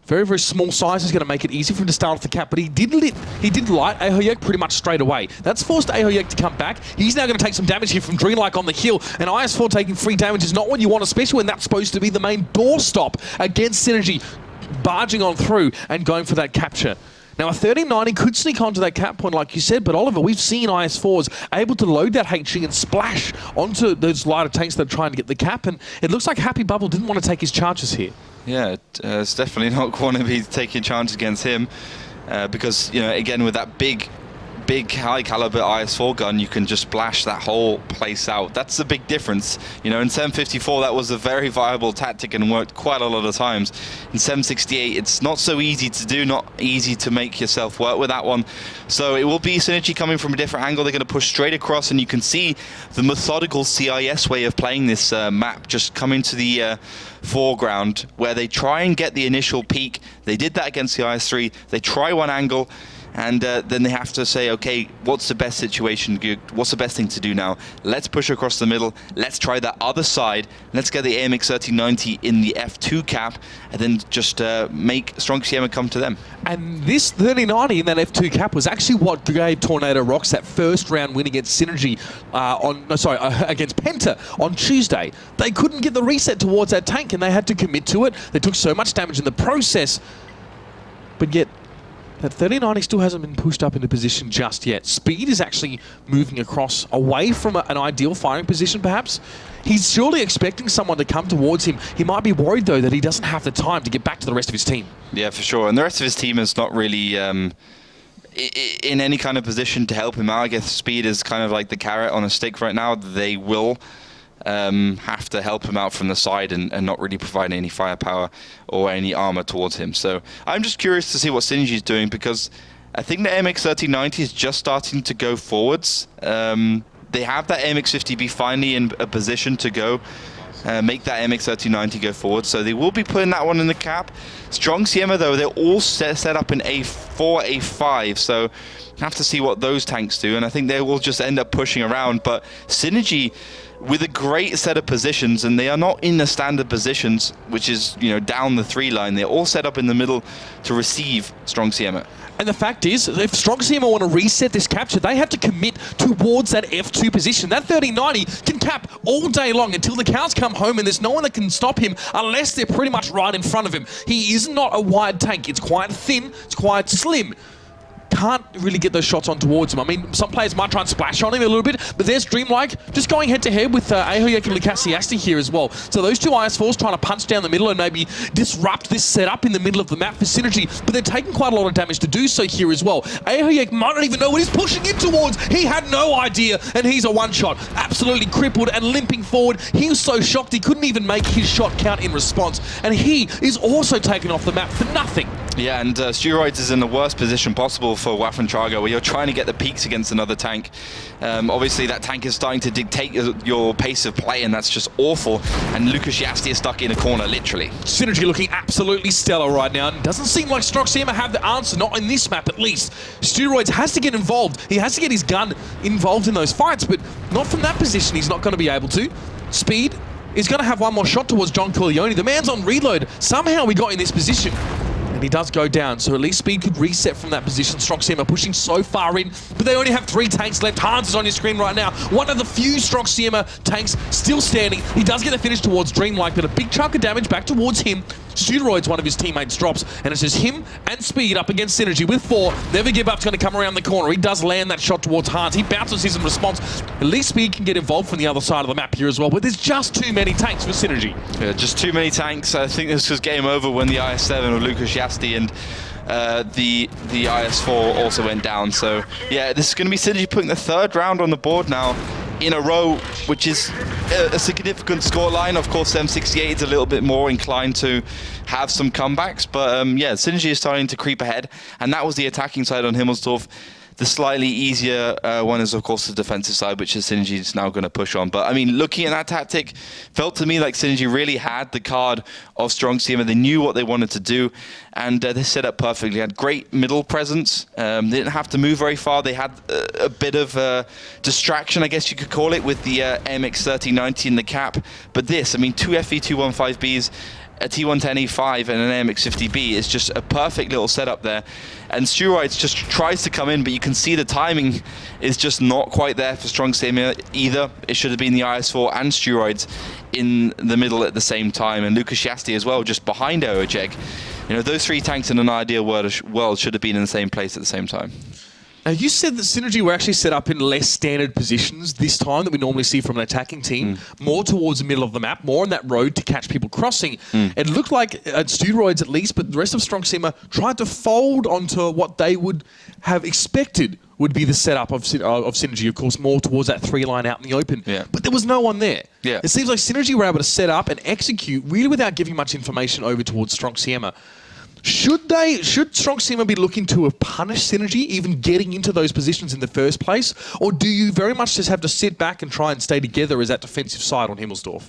very, very small size is going to make it easy for him to start off the cap, but he did light Ahoyek pretty much straight away. That's forced Ahoyek to come back. He's now going to take some damage here from Dreamlike on the hill, and IS4 taking free damage is not what you want, especially when that's supposed to be the main doorstop against Synergy, barging on through and going for that capture. Now, a 3090 could sneak onto that cap point, like you said, but Oliver, we've seen IS4s able to load that HG and splash onto those lighter tanks that are trying to get the cap, and it looks like Happy Bubble didn't want to take his chances here. Yeah, it's definitely not going to be taking chances against him, because, again, with that big big high caliber IS-4 gun, you can just splash that whole place out. That's the big difference. You know, in 754 that was a very viable tactic and worked quite a lot of times. In 768 it's not so easy to do, not easy to make yourself work with that one. So it will be Synergy coming from a different angle. They're going to push straight across, and you can see the methodical CIS way of playing this map just coming to the foreground, where they try and get the initial peak. They did that against the IS-3. They try one angle, and then they have to say, okay, what's the best situation? What's the best thing to do now? Let's push across the middle. Let's try that other side. Let's get the AMX 1390 in the F2 cap, and then just make Stronk Siema come to them. And this 3090 in that F2 cap was actually what gave Tornado Rocks that first round win against Synergy against Penta on Tuesday. They couldn't get the reset towards that tank, and they had to commit to it. They took so much damage in the process, but yet that 3090 still hasn't been pushed up into position just yet. Speed is actually moving across away from an ideal firing position, perhaps. He's surely expecting someone to come towards him. He might be worried, though, that he doesn't have the time to get back to the rest of his team. Yeah, for sure. And the rest of his team is not really in any kind of position to help him out. I guess Speed is kind of like the carrot on a stick right now. They will have to help him out from the side and not really provide any firepower or any armor towards him. So I'm just curious to see what Synergy is doing, because I think the MX 1390 is just starting to go forwards. They have that MX 50B finally in a position to go make that MX 1390 go forward, so they will be putting that one in the cap. Stronk Siema, though, they're all set up in A4, A5, so have to see what those tanks do, and I think they will just end up pushing around. But Synergy, with a great set of positions, and they are not in the standard positions, which is, you know, down the 3 line. They're all set up in the middle to receive Stronk Siema. And the fact is, if Stronk Siema want to reset this capture, they have to commit towards that F2 position. That 3090 can cap all day long until the cows come home, and there's no one that can stop him unless they're pretty much right in front of him. He is not a wide tank. It's quite thin. It's quite slim. Can't really get those shots on towards him. I mean, some players might try and splash on him a little bit, but there's Dreamlike just going head-to-head with Ahoyek and Lukasiasti here as well. So those two IS-4s trying to punch down the middle and maybe disrupt this setup in the middle of the map for Synergy, but they're taking quite a lot of damage to do so here as well. Ahoyek might not even know what he's pushing in towards. He had no idea, and he's a one-shot. Absolutely crippled and limping forward. He was so shocked he couldn't even make his shot count in response, and he is also taken off the map for nothing. Yeah, and Steroids is in the worst position possible for Waffentrager, where you're trying to get the peaks against another tank. Obviously, that tank is starting to dictate your pace of play, and that's just awful. And Lukasiasti is stuck in a corner, literally. Synergy looking absolutely stellar right now. And doesn't seem like Stronk Siema have the answer, not in this map at least. Steroids has to get involved. He has to get his gun involved in those fights, but not from that position. He's not going to be able to. Speed is going to have one more shot towards John Corleone. The man's on reload. Somehow we got in this position. And he does go down, so at least Speed could reset from that position. Stronk Siema pushing so far in, but they only have 3 tanks left. Hans is on your screen right now. One of the few Stronk Siema tanks still standing. He does get the finish towards Dreamlike, but a big chunk of damage back towards him. Steroids, one of his teammates, drops, and it's just him and Speed up against Synergy with 4. Never Give Up's going to come around the corner. He does land that shot towards Hans. He bounces his in response. At least Speed can get involved from the other side of the map here as well, but there's just too many tanks for Synergy. Yeah, just too many tanks. I think this was game over when the IS-7 of Lukasiasti and the IS-4 also went down. So yeah, this is going to be Synergy putting the 3rd round on the board now in a row, which is a significant scoreline. Of course, M68 is a little bit more inclined to have some comebacks, but yeah, Synergy is starting to creep ahead, and that was the attacking side on Himmelsdorf. The slightly easier one is, of course, the defensive side, which is Synergy is now going to push on. But, I mean, looking at that tactic, felt to me like Synergy really had the card of Stronk Siema. They knew what they wanted to do, and they set up perfectly. They had great middle presence. They didn't have to move very far. They had a bit of distraction, I guess you could call it, with the MX 1390 in the cap. But this, I mean, 2 FE215Bs, a T110E5 and an AMX 50B is just a perfect little setup there. And Steroids just tries to come in, but you can see the timing is just not quite there for Stronk Siema either. It should have been the IS-4 and Steroids in the middle at the same time, and Lukasiasti as well, just behind Ojeg. You know, those 3 tanks in an ideal world should have been in the same place at the same time. Now, you said that Synergy were actually set up in less standard positions this time that we normally see from an attacking team, more towards the middle of the map, more on that road to catch people crossing. It looked like Steroids at least, but the rest of Stronk Siema tried to fold onto what they would have expected would be the setup of Synergy, of course, more towards that 3-line out in the open. Yeah. But there was no one there. Yeah. It seems like Synergy were able to set up and execute really without giving much information over towards Stronk Siema. Should Stronk Siema be looking to punish Synergy, even getting into those positions in the first place? Or do you very much just have to sit back and try and stay together as that defensive side on Himmelsdorf?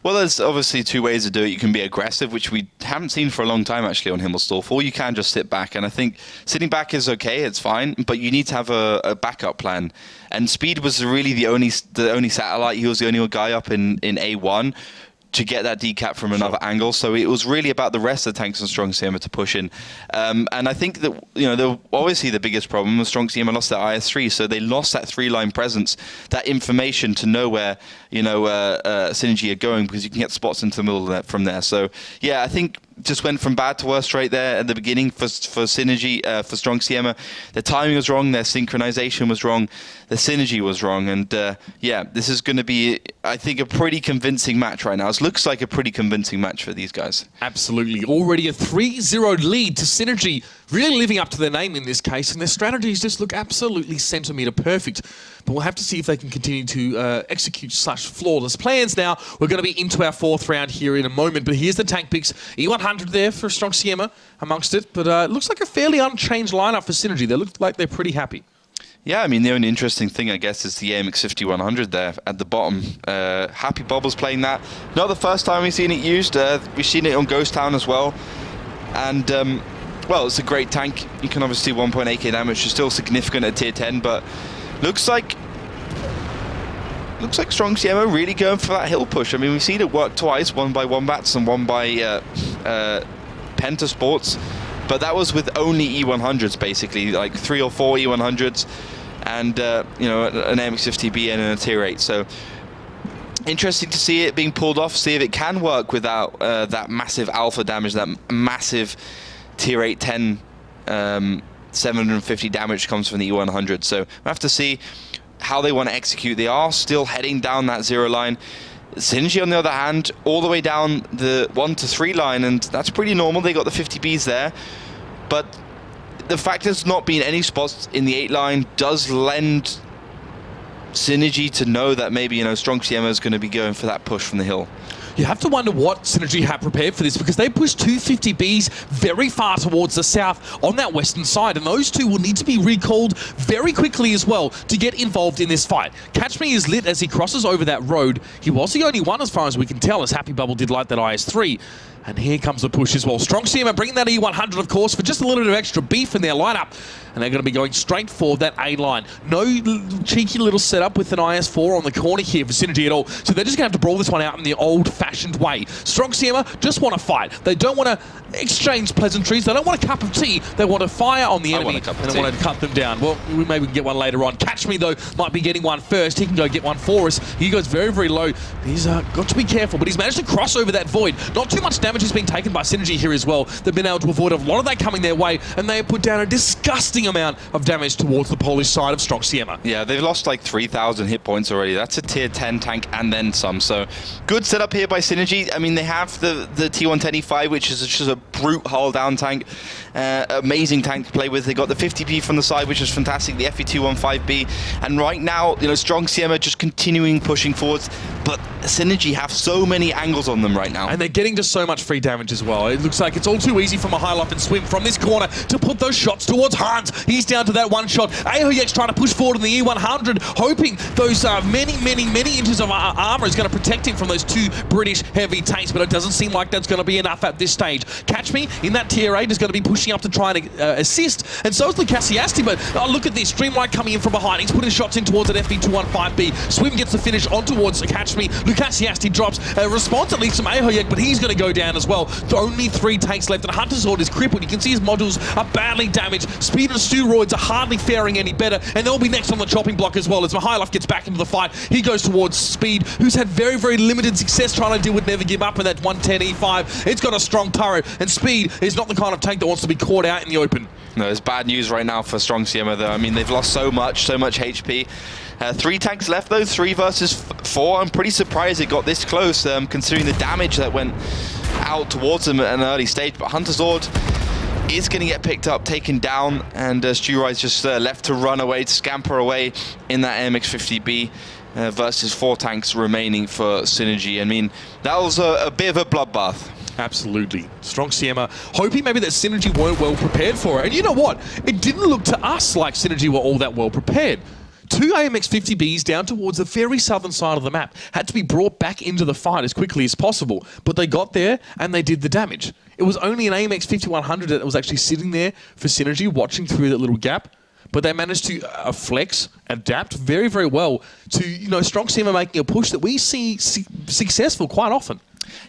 Well, there's obviously two ways to do it. You can be aggressive, which we haven't seen for a long time actually on Himmelsdorf, or you can just sit back. And I think sitting back is okay, it's fine, but you need to have a backup plan. And Speed was really the only satellite. He was the only guy up in A1 to get that decap from another angle. So it was really about the rest of the tanks on Stronk Siema to push in. And I think that, obviously the biggest problem was Stronk Siema lost their IS-3, so they lost that 3-line presence, that information to know where, Synergy are going, because you can get spots into the middle of that from there. So, yeah, I think just went from bad to worse right there at the beginning for Synergy, for Stronk Siema. Their timing was wrong, their synchronization was wrong, the synergy was wrong, and this is going to be, I think, a pretty convincing match right now. It looks like a pretty convincing match for these guys. Absolutely. Already a 3-0 lead to Synergy, really living up to their name in this case, and their strategies just look absolutely centimetre perfect. But we'll have to see if they can continue to execute such flawless plans now. We're going to be into our 4th round here in a moment, but here's the tank picks. E100 there for Stronk Siema amongst it, but it looks like a fairly unchanged lineup for Synergy. They look like they're pretty happy. Yeah, I mean, the only interesting thing, I guess, is the AMX 5100 there at the bottom. Happy Bubbles playing that. Not the first time we've seen it used. We've seen it on Ghost Town as well. And, well, it's a great tank. You can obviously do 1.8k damage, which is still significant at tier 10, but looks like Stronk Siema really going for that hill push. I mean, we've seen it work twice, one by Wombats and one by Penta Sports. But that was with only E100s, basically, like 3 or 4 E100s, and an MX-50B and a tier 8. So interesting to see it being pulled off, see if it can work without that massive alpha damage, that massive tier 8 10 750 damage comes from the E100. So we'll have to see how they want to execute. They are still heading down that 0 line. Synergy, on the other hand, all the way down the 1 to 3 line, and that's pretty normal. They got the 50Bs there, but the fact there's not been any spots in the 8 line does lend Synergy to know that maybe, Stronk Siema is going to be going for that push from the hill. You have to wonder what Synergy have prepared for this, because they pushed 2 50Bs very far towards the south on that western side, and those two will need to be recalled very quickly as well to get involved in this fight. Catch Me is lit as he crosses over that road. He was the only one as far as we can tell, as Happy Bubble did light that IS-3. And here comes the push as well. Stronk Siema bringing that E100, of course, for just a little bit of extra beef in their lineup. And they're going to be going straight for that A-line. No cheeky little setup with an IS-4 on the corner here for Synergy at all. So they're just going to have to brawl this one out in the old-fashioned way. Stronk Siema just want to fight. They don't want to exchange pleasantries. They don't want a cup of tea. They want to fire on the enemy and they want to cut them down. Well, maybe we can get one later on. Catch Me, though, might be getting one first. He can go get one for us. He goes very, very low. He's got to be careful, but he's managed to cross over that void. Not too much damage has been taken by Synergy here as well. They've been able to avoid a lot of that coming their way, and they have put down a disgusting amount of damage towards the Polish side of Stronk Siema. Yeah, they've lost like 3,000 hit points already. That's a tier 10 tank and then some. So good setup here by Synergy. I mean, they have the T110E5, which is just a brute hull down tank. Amazing tank to play with. They got the 50B from the side, which is fantastic. The FE215B. And right now, Stronk Siema just continuing pushing forwards. But Synergy have so many angles on them right now. And they're getting just so much free damage as well. It looks like it's all too easy from a high loft and swim from this corner to put those shots towards Hans. He's down to that one shot. Ahoyek's trying to push forward in the E100, hoping those many inches of armor is going to protect him from those 2 British heavy tanks, but it doesn't seem like that's going to be enough at this stage. Catch Me in that tier 8 is going to be pushing up to try and assist, and so is Lukasiasti, but look at this. Streamlight coming in from behind. He's putting shots in towards that FE215B. Swim gets the finish on towards Catch Me. Lukasiasti drops a response, at least from Ahoyek, but he's going to go down as well. Only 3 tanks left, and Hunter's Horde is crippled. You can see his modules are badly damaged. Speed and Steroids are hardly faring any better, and they'll be next on the chopping block as well as Mihailov gets back into the fight. He goes towards Speed, who's had very, very limited success trying to deal with Never Give Up in that 110E5. It's got a strong turret, and Speed is not the kind of tank that wants to be caught out in the open. No, it's bad news right now for Stronk Siema, though. I mean, they've lost so much HP. 3 tanks left, though, 3 versus 4. I'm pretty surprised it got this close, considering the damage that went out towards them at an early stage. But Hunter's Horde is going to get picked up, taken down, and Stu Ride's just left to run away, to scamper away in that AMX-50B versus 4 tanks remaining for Synergy. I mean, that was a bit of a bloodbath. Absolutely. Strong Siema, hoping maybe that Synergy weren't well prepared for it. And you know what? It didn't look to us like Synergy were all that well prepared. 2 AMX-50Bs down towards the very southern side of the map had to be brought back into the fight as quickly as possible. But they got there and they did the damage. It was only an AMX-5100 that was actually sitting there for Synergy, watching through that little gap. But they managed to flex, adapt very, very well to, you know, Strong Siema making a push that we see successful quite often.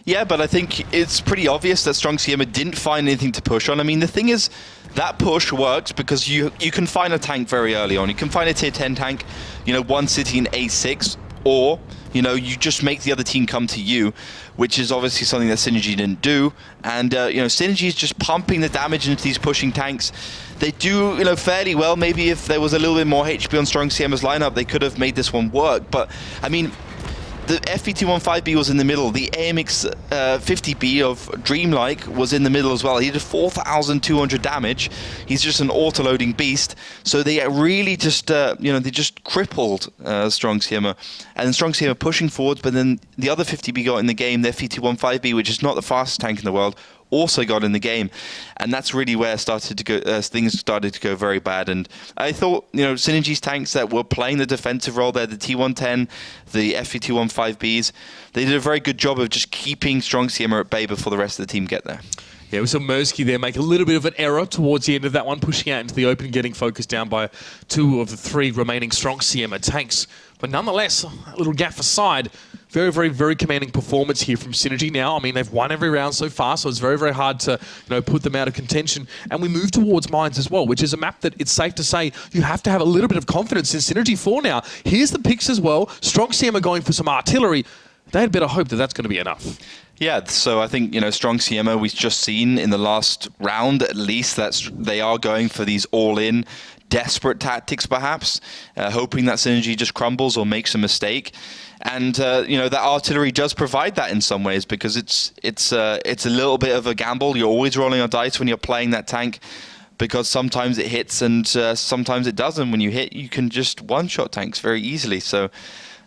Yeah, but I think it's pretty obvious that Strong Siema didn't find anything to push on. I mean, the thing is, that push works because you can find a tank very early on. You can find a tier 10 tank, you know, one city in A6, or, you know, you just make the other team come to you, which is obviously something that Synergy didn't do. And, you know, Synergy is just pumping the damage into these pushing tanks. They do, you know, fairly well. Maybe if there was a little bit more HP on Strong Siema's lineup, they could have made this one work. But, I mean, the FVT-15B was in the middle. The AMX 50B of Dreamlike was in the middle as well. He did 4,200 damage. He's just an auto-loading beast. So they really just, you know, they just crippled Strong Siema. And Strong Siema pushing forwards, but then the other 50B got in the game, their FVT-15B, which is not the fastest tank in the world, also got in the game, and that's really where things started to go very bad. And I thought, you know, Synergy's tanks that were playing the defensive role there, the T110, the FVT-15Bs, they did a very good job of just keeping Strong Siema at bay before the rest of the team get there. Yeah, we saw Mersky there make a little bit of an error towards the end of that one, pushing out into the open, getting focused down by 2 of the 3 remaining Strong Siema tanks. But nonetheless, a little gap aside, very, very, very commanding performance here from Synergy now. I mean, they've won every round so far, so it's very, very hard to, you know, put them out of contention. And we move towards Mines as well, which is a map that it's safe to say you have to have a little bit of confidence in Synergy for now. Here's the picks as well. Strong Siema going for some artillery. They had better hope that that's going to be enough. Yeah, so I think, you know, Strong Siema, we've just seen in the last round, at least, that they are going for these all-in, desperate tactics, perhaps, hoping that Synergy just crumbles or makes a mistake. And, you know, that artillery does provide that in some ways, because it's a little bit of a gamble. You're always rolling a dice when you're playing that tank, because sometimes it hits and sometimes it doesn't. When you hit, you can just one-shot tanks very easily. So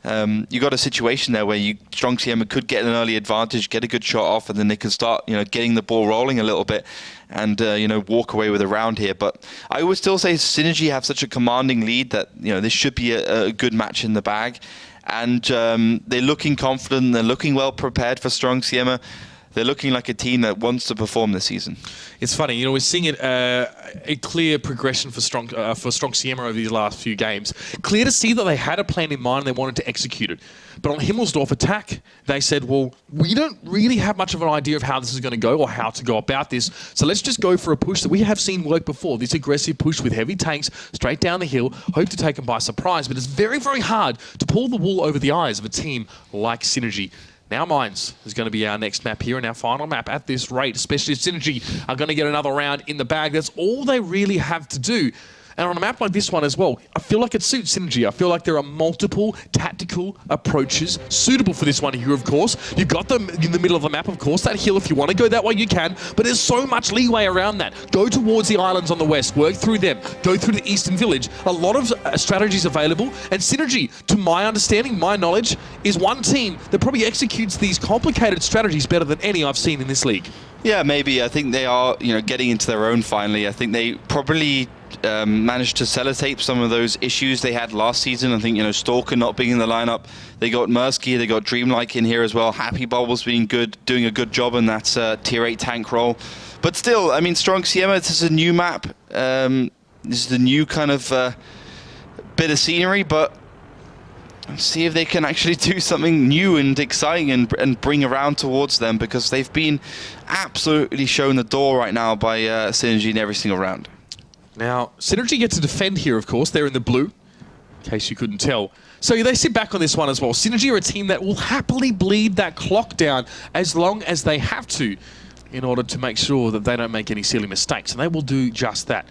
you got a situation there where Strong Siema could get an early advantage, get a good shot off, and then they can start, you know, getting the ball rolling a little bit and, you know, walk away with a round here. But I would still say Synergy have such a commanding lead that, you know, this should be a good match in the bag. And they're looking confident, they're looking well prepared for Strong Siema. They're looking like a team that wants to perform this season. It's funny, you know, we're seeing a clear progression for Strong Siema over these last few games. Clear to see that they had a plan in mind and they wanted to execute it. But on Himmelsdorf attack, they said, well, we don't really have much of an idea of how this is going to go or how to go about this. So let's just go for a push that we have seen work before. This aggressive push with heavy tanks straight down the hill, hope to take them by surprise. But it's very, very hard to pull the wool over the eyes of a team like Synergy. Now Mines is going to be our next map here and our final map at this rate, especially if Synergy are going to get another round in the bag. That's all they really have to do. And on a map like this one as well, I feel like it suits Synergy. I feel like there are multiple tactical approaches suitable for this one here, of course. You've got them in the middle of the map, of course. That hill, if you want to go that way, you can. But there's so much leeway around that. Go towards the islands on the west. Work through them. Go through the eastern village. A lot of strategies available. And Synergy, to my understanding, my knowledge, is one team that probably executes these complicated strategies better than any I've seen in this league. Yeah, maybe. I think they are, you know, getting into their own finally. I think they probably managed to sellotape some of those issues they had last season. I think, you know, Stalker not being in the lineup. They got Mersky, they got Dreamlike in here as well. Happy Bubble's being good, doing a good job in that tier 8 tank role. But still, I mean, Strong Siema, this is a new map. This is the new kind of bit of scenery, but see if they can actually do something new and exciting and bring around towards them, because they've been absolutely shown the door right now by Synergy in every single round. Now, Synergy get to defend here, of course. They're in the blue, in case you couldn't tell. So they sit back on this one as well. Synergy are a team that will happily bleed that clock down as long as they have to in order to make sure that they don't make any silly mistakes. And they will do just that.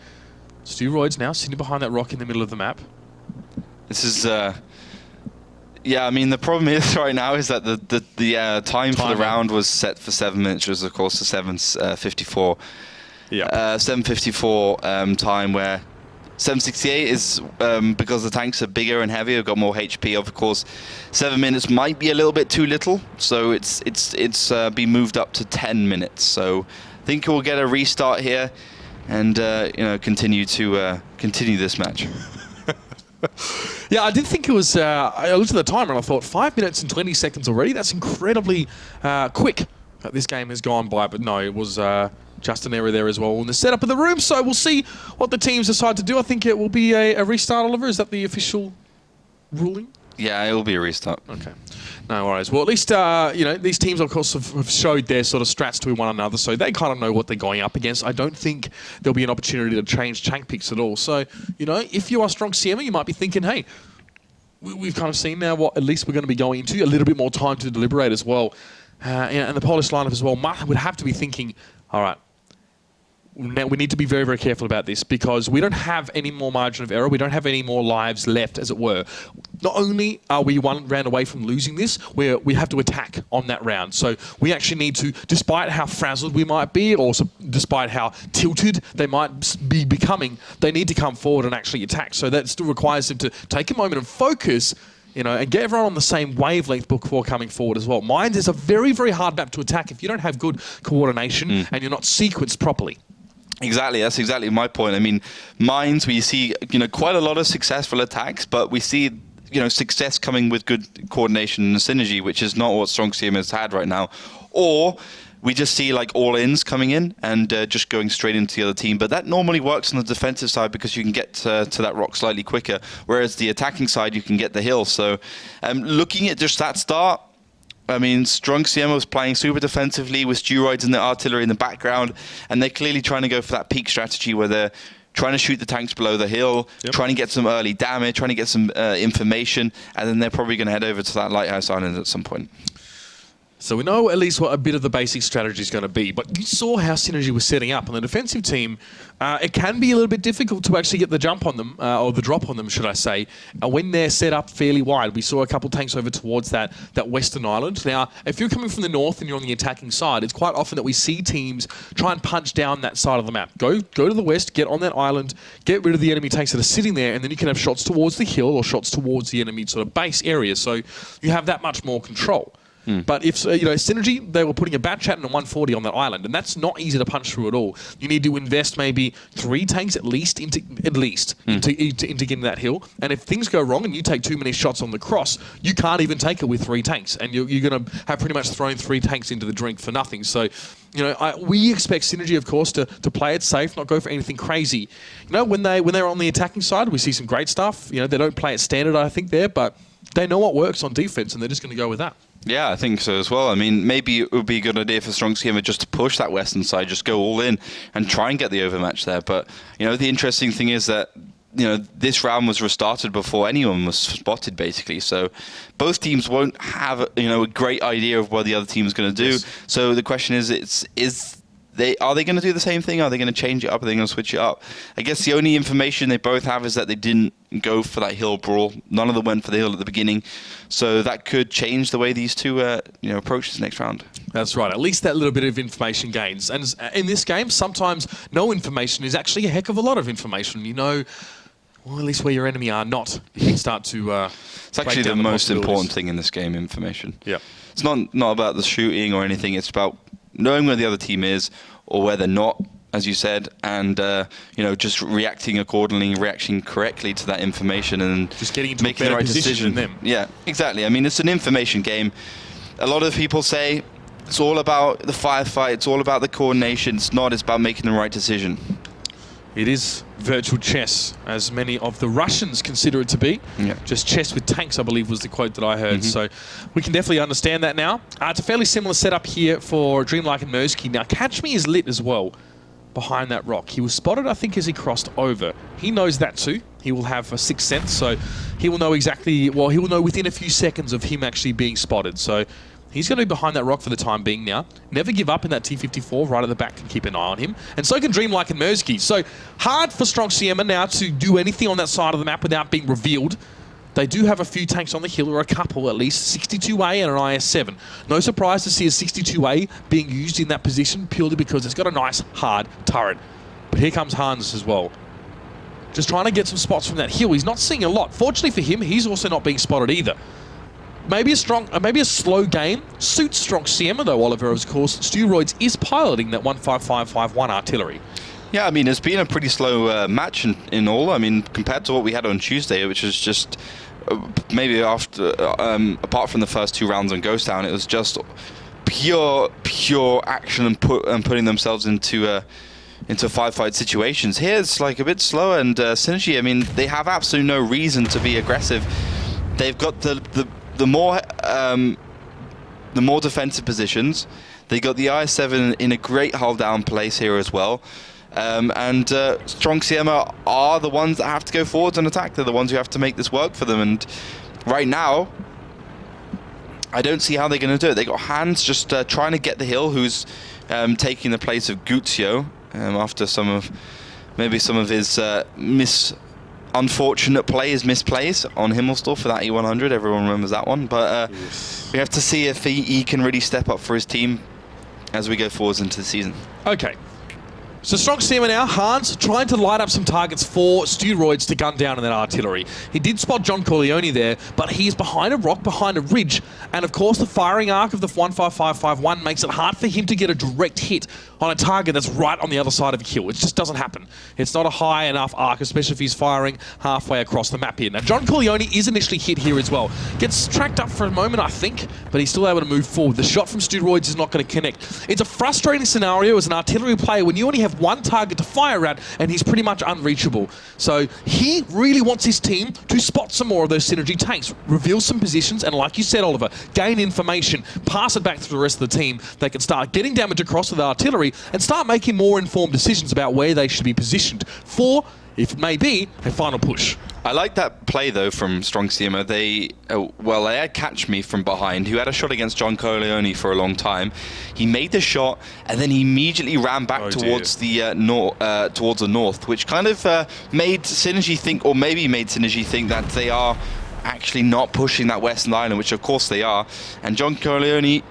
Steroids now sitting behind that rock in the middle of the map. This is... yeah, I mean, the problem is right now is that the time for the round was set for 7 minutes, which was, of course, the 7:54. Yeah. 7:54 time, where 7:68 is because the tanks are bigger and heavier, got more HP. Of course, 7 minutes might be a little bit too little, so it's been moved up to 10 minutes. So I think we'll get a restart here, and continue this match. Yeah, I did think it was. I looked at the timer and I thought 5 minutes and 20 seconds already. That's incredibly quick that this game has gone by. But no, it was just an error there as well in the setup of the room. So we'll see what the teams decide to do. I think it will be a restart, Oliver. Is that the official ruling? Yeah, it will be a restart. Okay. No worries. Well, at least, these teams, of course, have showed their sort of strats to one another, so they kind of know what they're going up against. I don't think there'll be an opportunity to change tank picks at all. So, if you are Stronk Siema, you might be thinking, hey, we've kind of seen now what at least we're going to be going into. A little bit more time to deliberate as well. And the Polish lineup as well would have to be thinking, all right, now we need to be very, very careful about this because we don't have any more margin of error. We don't have any more lives left, as it were. Not only are we one round away from losing this, we have to attack on that round. So we actually need to, despite how frazzled we might be, or despite how tilted they might be becoming, they need to come forward and actually attack. So that still requires them to take a moment and focus, and get everyone on the same wavelength before coming forward as well. Mines is a very, very hard map to attack if you don't have good coordination and you're not sequenced properly. Exactly, that's exactly my point. I mean, Mines, we see quite a lot of successful attacks, but we see success coming with good coordination and synergy, which is not what Stronk Siema has had right now. Or we just see like all-ins coming in and just going straight into the other team. But that normally works on the defensive side because you can get to that rock slightly quicker, whereas the attacking side, you can get the hill. So looking at just that start, I mean, Stronk Siema was playing super defensively with steroids and the artillery in the background, and they're clearly trying to go for that peak strategy where they're trying to shoot the tanks below the hill, trying to get some early damage, trying to get some information, and then they're probably going to head over to that lighthouse island at some point. So we know at least what a bit of the basic strategy is going to be. But you saw how Synergy was setting up. On the defensive team, it can be a little bit difficult to actually get the jump on them, or the drop on them, should I say, when they're set up fairly wide. We saw a couple tanks over towards that western island. Now, if you're coming from the north and you're on the attacking side, it's quite often that we see teams try and punch down that side of the map. Go to the west, get on that island, get rid of the enemy tanks that are sitting there, and then you can have shots towards the hill or shots towards the enemy sort of base area. So you have that much more control. But if, Synergy, they were putting a Bat Chat and a 140 on that island, and that's not easy to punch through at all. You need to invest maybe 3 tanks at least into getting that hill. And if things go wrong and you take too many shots on the cross, you can't even take it with 3 tanks. And you're going to have pretty much thrown 3 tanks into the drink for nothing. So, we expect Synergy, of course, to play it safe, not go for anything crazy. When they're on the attacking side, we see some great stuff. They don't play it standard, I think, there, but they know what works on defense, and they're just going to go with that. Yeah, I think so as well. I mean, maybe it would be a good idea for Stronk Siema just to push that western side, just go all in and try and get the overmatch there. But, the interesting thing is that, this round was restarted before anyone was spotted, basically. So both teams won't have, a great idea of what the other team is going to do. Yes. So the question is, are they going to do the same thing? Are they going to change it up? Are they going to switch it up? I guess the only information they both have is that they didn't go for that hill brawl. None of them went for the hill at the beginning. So that could change the way these two approach this next round. That's right. At least that little bit of information gains. And in this game, sometimes no information is actually a heck of a lot of information. At least where your enemy are not. You can start to it's actually the most important thing in this game, information. Yeah. It's not about the shooting or anything. It's about knowing where the other team is or where they're not, as you said, and just reacting accordingly, reacting correctly to that information, and just getting into making a better the right decision decision. than them. Yeah, exactly. I mean, it's an information game. A lot of people say it's all about the firefight. It's all about the coordination. It's not. It's about making the right decision. It is virtual chess, as many of the Russians consider it to be. Yeah. Just chess with tanks, I believe, was the quote that I heard. So we can definitely understand that now. It's a fairly similar setup here for Dreamlike and Mersky. Now, Catch Me is lit as well behind that rock. He was spotted, I think, as he crossed over. He knows that too. He will have a sixth sense, so he will know exactly, he will know within a few seconds of him actually being spotted. So he's going to be behind that rock for the time being now. Never give up in that T-54 right at the back and keep an eye on him. And so can Dreamlike and Mersky. So hard for Stronk Siema now to do anything on that side of the map without being revealed. they do have a few tanks on the hill, or a couple at least, 62A and an IS-7. No surprise to see a 62A being used in that position purely because it's got a nice, hard turret. But here comes Hans as well. Just trying to get some spots from that hill. He's not seeing a lot. Fortunately for him, he's also not being spotted either. Maybe a slow game suits Stronk Siema though, Oliver, of course. Steroids is piloting that 15551 artillery. Yeah, I mean, it's been a pretty slow match in all. I mean, compared to what we had on Tuesday, which was just maybe after, apart from the first 2 rounds on Ghost Town, it was just pure action and putting themselves into firefight situations. Here it's like a bit slower, and Synergy, I mean, they have absolutely no reason to be aggressive. They've got the more defensive positions. They got the IS-7 in a great hull down place here as well. And Stronk Siema are the ones that have to go forwards and attack. They're the ones who have to make this work for them. And right now, I don't see how they're going to do it. They got Hans just trying to get the hill, who's taking the place of Guzio after some of his unfortunate plays, misplays on Himmelsdorf for that E100. Everyone remembers that one. But we have to see if he can really step up for his team as we go forwards into the season. Okay. So Stronk Siema now, Hans trying to light up some targets for Steroids to gun down in that artillery. He did spot John Corleone there, but he's behind a rock, behind a ridge, and of course the firing arc of the 15551 makes it hard for him to get a direct hit on a target that's right on the other side of a hill. It just doesn't happen. It's not a high enough arc, especially if he's firing halfway across the map here. Now John Corleone is initially hit here as well. Gets tracked up for a moment, I think, but he's still able to move forward. The shot from Steroids is not going to connect. It's a frustrating scenario as an artillery player when you only have one target to fire at, and he's pretty much unreachable. So he really wants his team to spot some more of those Synergy tanks, reveal some positions, and like you said, Oliver, gain information, pass it back to the rest of the team. They can start getting damage across with the artillery and start making more informed decisions about where they should be positioned for, if it may be, a final push. I like that play though from Stronk Siema. They had Catch Me from behind, who had a shot against John Corleone for a long time. He made the shot and then he immediately ran back towards the north, which kind of made Synergy think, or maybe made Synergy think that they are actually not pushing that western island, which of course they are. And John Corleone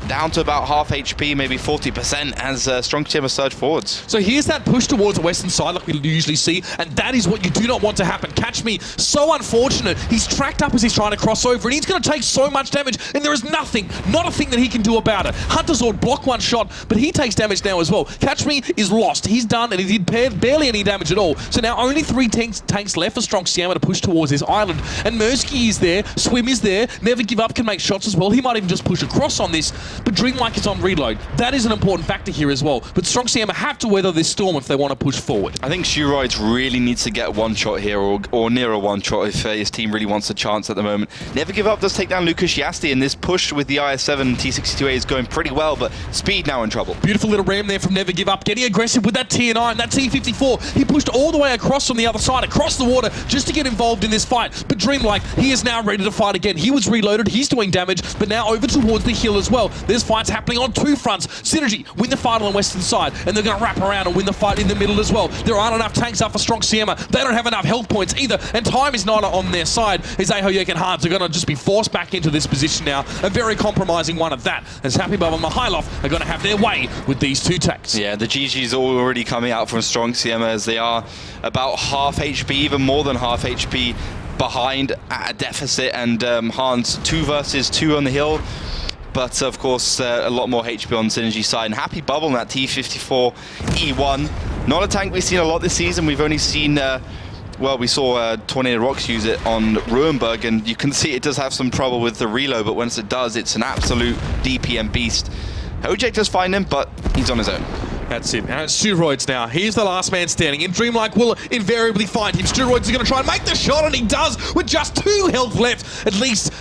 down to about half HP, maybe 40%, as Stronk Siema surge forwards. So here's that push towards the western side like we usually see, and that is what you do not want to happen. Catch Me, so unfortunate. He's tracked up as he's trying to cross over, and he's going to take so much damage, and there is nothing, not a thing that he can do about it. Hunterzord block one shot, but he takes damage now as well. Catch Me is lost. He's done, and he did barely any damage at all. So now only 3 tanks left for Stronk Siema to push towards this island, and Mersky is there, Swim is there, Never Give Up can make shots as well. He might even just push across on this, but Dreamlike is on reload. That is an important factor here as well. But Stronk Siema have to weather this storm if they want to push forward. I think Steroids really needs to get one shot here, or near a one shot, if his team really wants a chance at the moment. Never Give Up does take down Lucas Yasti, and this push with the IS-7 T62A is going pretty well, but Speed now in trouble. Beautiful little ram there from Never Give Up, getting aggressive with that T9, that T54. He pushed all the way across from the other side, across the water, just to get involved in this fight. But Dreamlike, he is now ready to fight again. He was reloaded, he's doing damage, but now over towards the hill as well. There's fights happening on 2 fronts. Synergy win the fight on the western side, and they're going to wrap around and win the fight in the middle as well. There aren't enough tanks up for Stronk Siema. They don't have enough health points either, and time is not on their side. As Ahoyek and Hans are going to just be forced back into this position now. A very compromising one at that, as Happy Bubba and Mihailov are going to have their way with these 2 tanks. Yeah, the GG's already coming out from Stronk Siema, as they are about half HP, even more than half HP behind at a deficit, and Hans 2 versus 2 on the hill. But of course, a lot more HP on Synergy's side. And Happy Bubble in that T54 E1. Not a tank we've seen a lot this season. We've only seen, well, we saw Tornado Rocks use it on Ruenberg, and you can see it does have some trouble with the reload, but once it does, it's an absolute DPM beast. Ojek does find him, but he's on his own. That's it. Now it's Steroids now. He's the last man standing, and Dreamlike will invariably find him. Steroids is going to try and make the shot, and he does, with just 2 health left. At least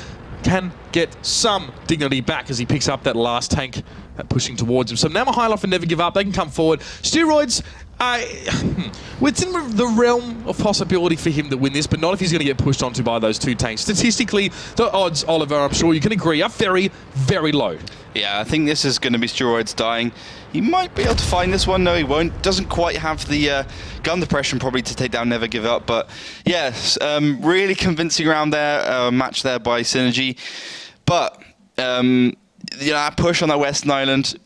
can get some dignity back as he picks up that last tank pushing towards him. So now Mihailov and Never Give Up. They can come forward. Steroids, it's in the realm of possibility for him to win this, but not if he's going to get pushed onto by those two tanks. Statistically, the odds, Oliver, I'm sure you can agree, are very, very low. Yeah, I think this is going to be Steroids dying. He might be able to find this one. No, he won't. Doesn't quite have the gun depression probably to take down Never Give Up. But yes, really convincing round there, match there by Synergy. But that push on that Western Island,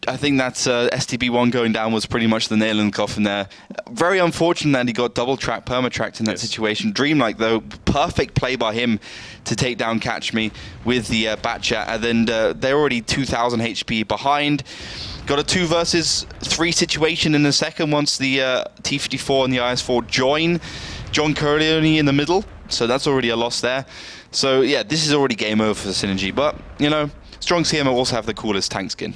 I think that STB1 going down was pretty much the nail in the coffin there. Very unfortunate that he got double-tracked, perma-tracked in that situation. Dreamlike, though, perfect play by him to take down Catch Me with the Batchat. And then they're already 2,000 HP behind. Got a 2 versus 3 situation in a second once the T-54 and the IS-4 join. John Corleone in the middle, so that's already a loss there. So, yeah, this is already game over for Synergy. But, Strong Siema also have the coolest tank skin.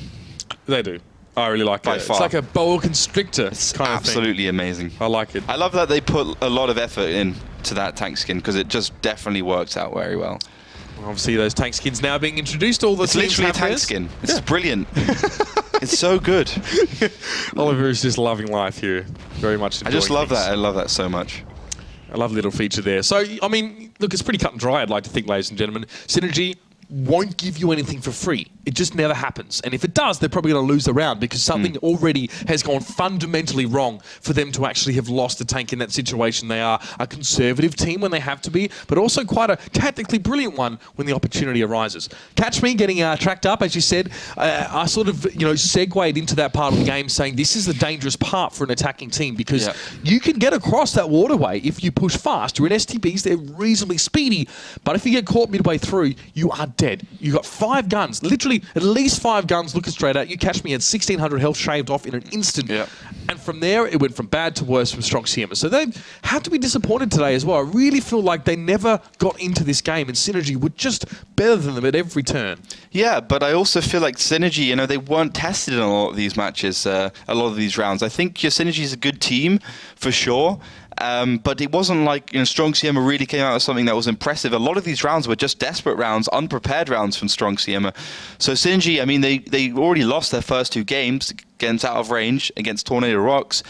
They do. I really like it. By far. It's like a boa constrictor It's kind of thing. absolutely amazing. I like it. I love that they put a lot of effort into that tank skin because it just definitely works out very well. Obviously, those tank skins now being introduced. All the It's teams literally a have tank theirs. skin. It's brilliant. It's so good. Oliver is just loving life here. Very much I just enjoying love things. that. I love that so much. I love the little feature there. So, I mean, look, it's pretty cut and dry, I'd like to think, ladies and gentlemen. Synergy won't give you anything for free. It just never happens. And if it does, they're probably going to lose the round because something already has gone fundamentally wrong for them to actually have lost the tank in that situation. They are a conservative team when they have to be, but also quite a tactically brilliant one when the opportunity arises. Catch Me getting tracked up, as you said. I sort of, segued into that part of the game saying this is the dangerous part for an attacking team because you can get across that waterway if you push fast. You're in STBs, they're reasonably speedy, but if you get caught midway through, you are dead. You got 5 guns, literally at least 5 guns looking straight at you. Catch Me had 1,600 health shaved off in an instant. Yep. And from there, it went from bad to worse from Strong Siema. So they have to be disappointed today as well. I really feel like they never got into this game and Synergy were just better than them at every turn. Yeah, but I also feel like Synergy, they weren't tested in a lot of these matches, a lot of these rounds. I think your Synergy is a good team, for sure. But it wasn't like Strong Siema really came out with something that was impressive. A lot of these rounds were just desperate rounds, unprepared rounds from Strong Siema. So Synergy, I mean, they already lost their first 2 games against Out of Range, against Tornado Rocks.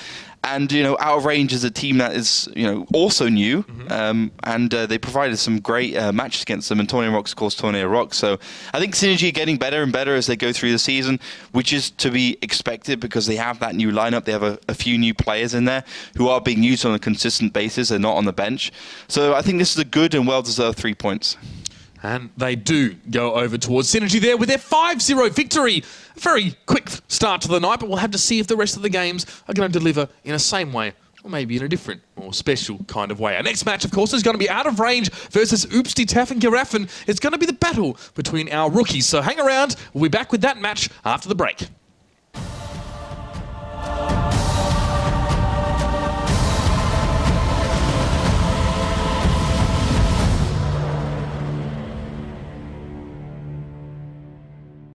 And, Out of Range is a team that is, also new. And they provided some great matches against them. And Tornado Rocks, of course, Tornado Rocks. So I think Synergy are getting better and better as they go through the season, which is to be expected because they have that new lineup. They have a few new players in there who are being used on a consistent basis. They're not on the bench. So I think this is a good and well-deserved 3 points. And they do go over towards Synergy there with their 5-0 victory. A very quick start to the night, but we'll have to see if the rest of the games are going to deliver in the same way or maybe in a different, more special kind of way. Our next match, of course, is going to be Out of Range versus Oopsty Taff and Giraffin. It's going to be the battle between our rookies. So hang around. We'll be back with that match after the break.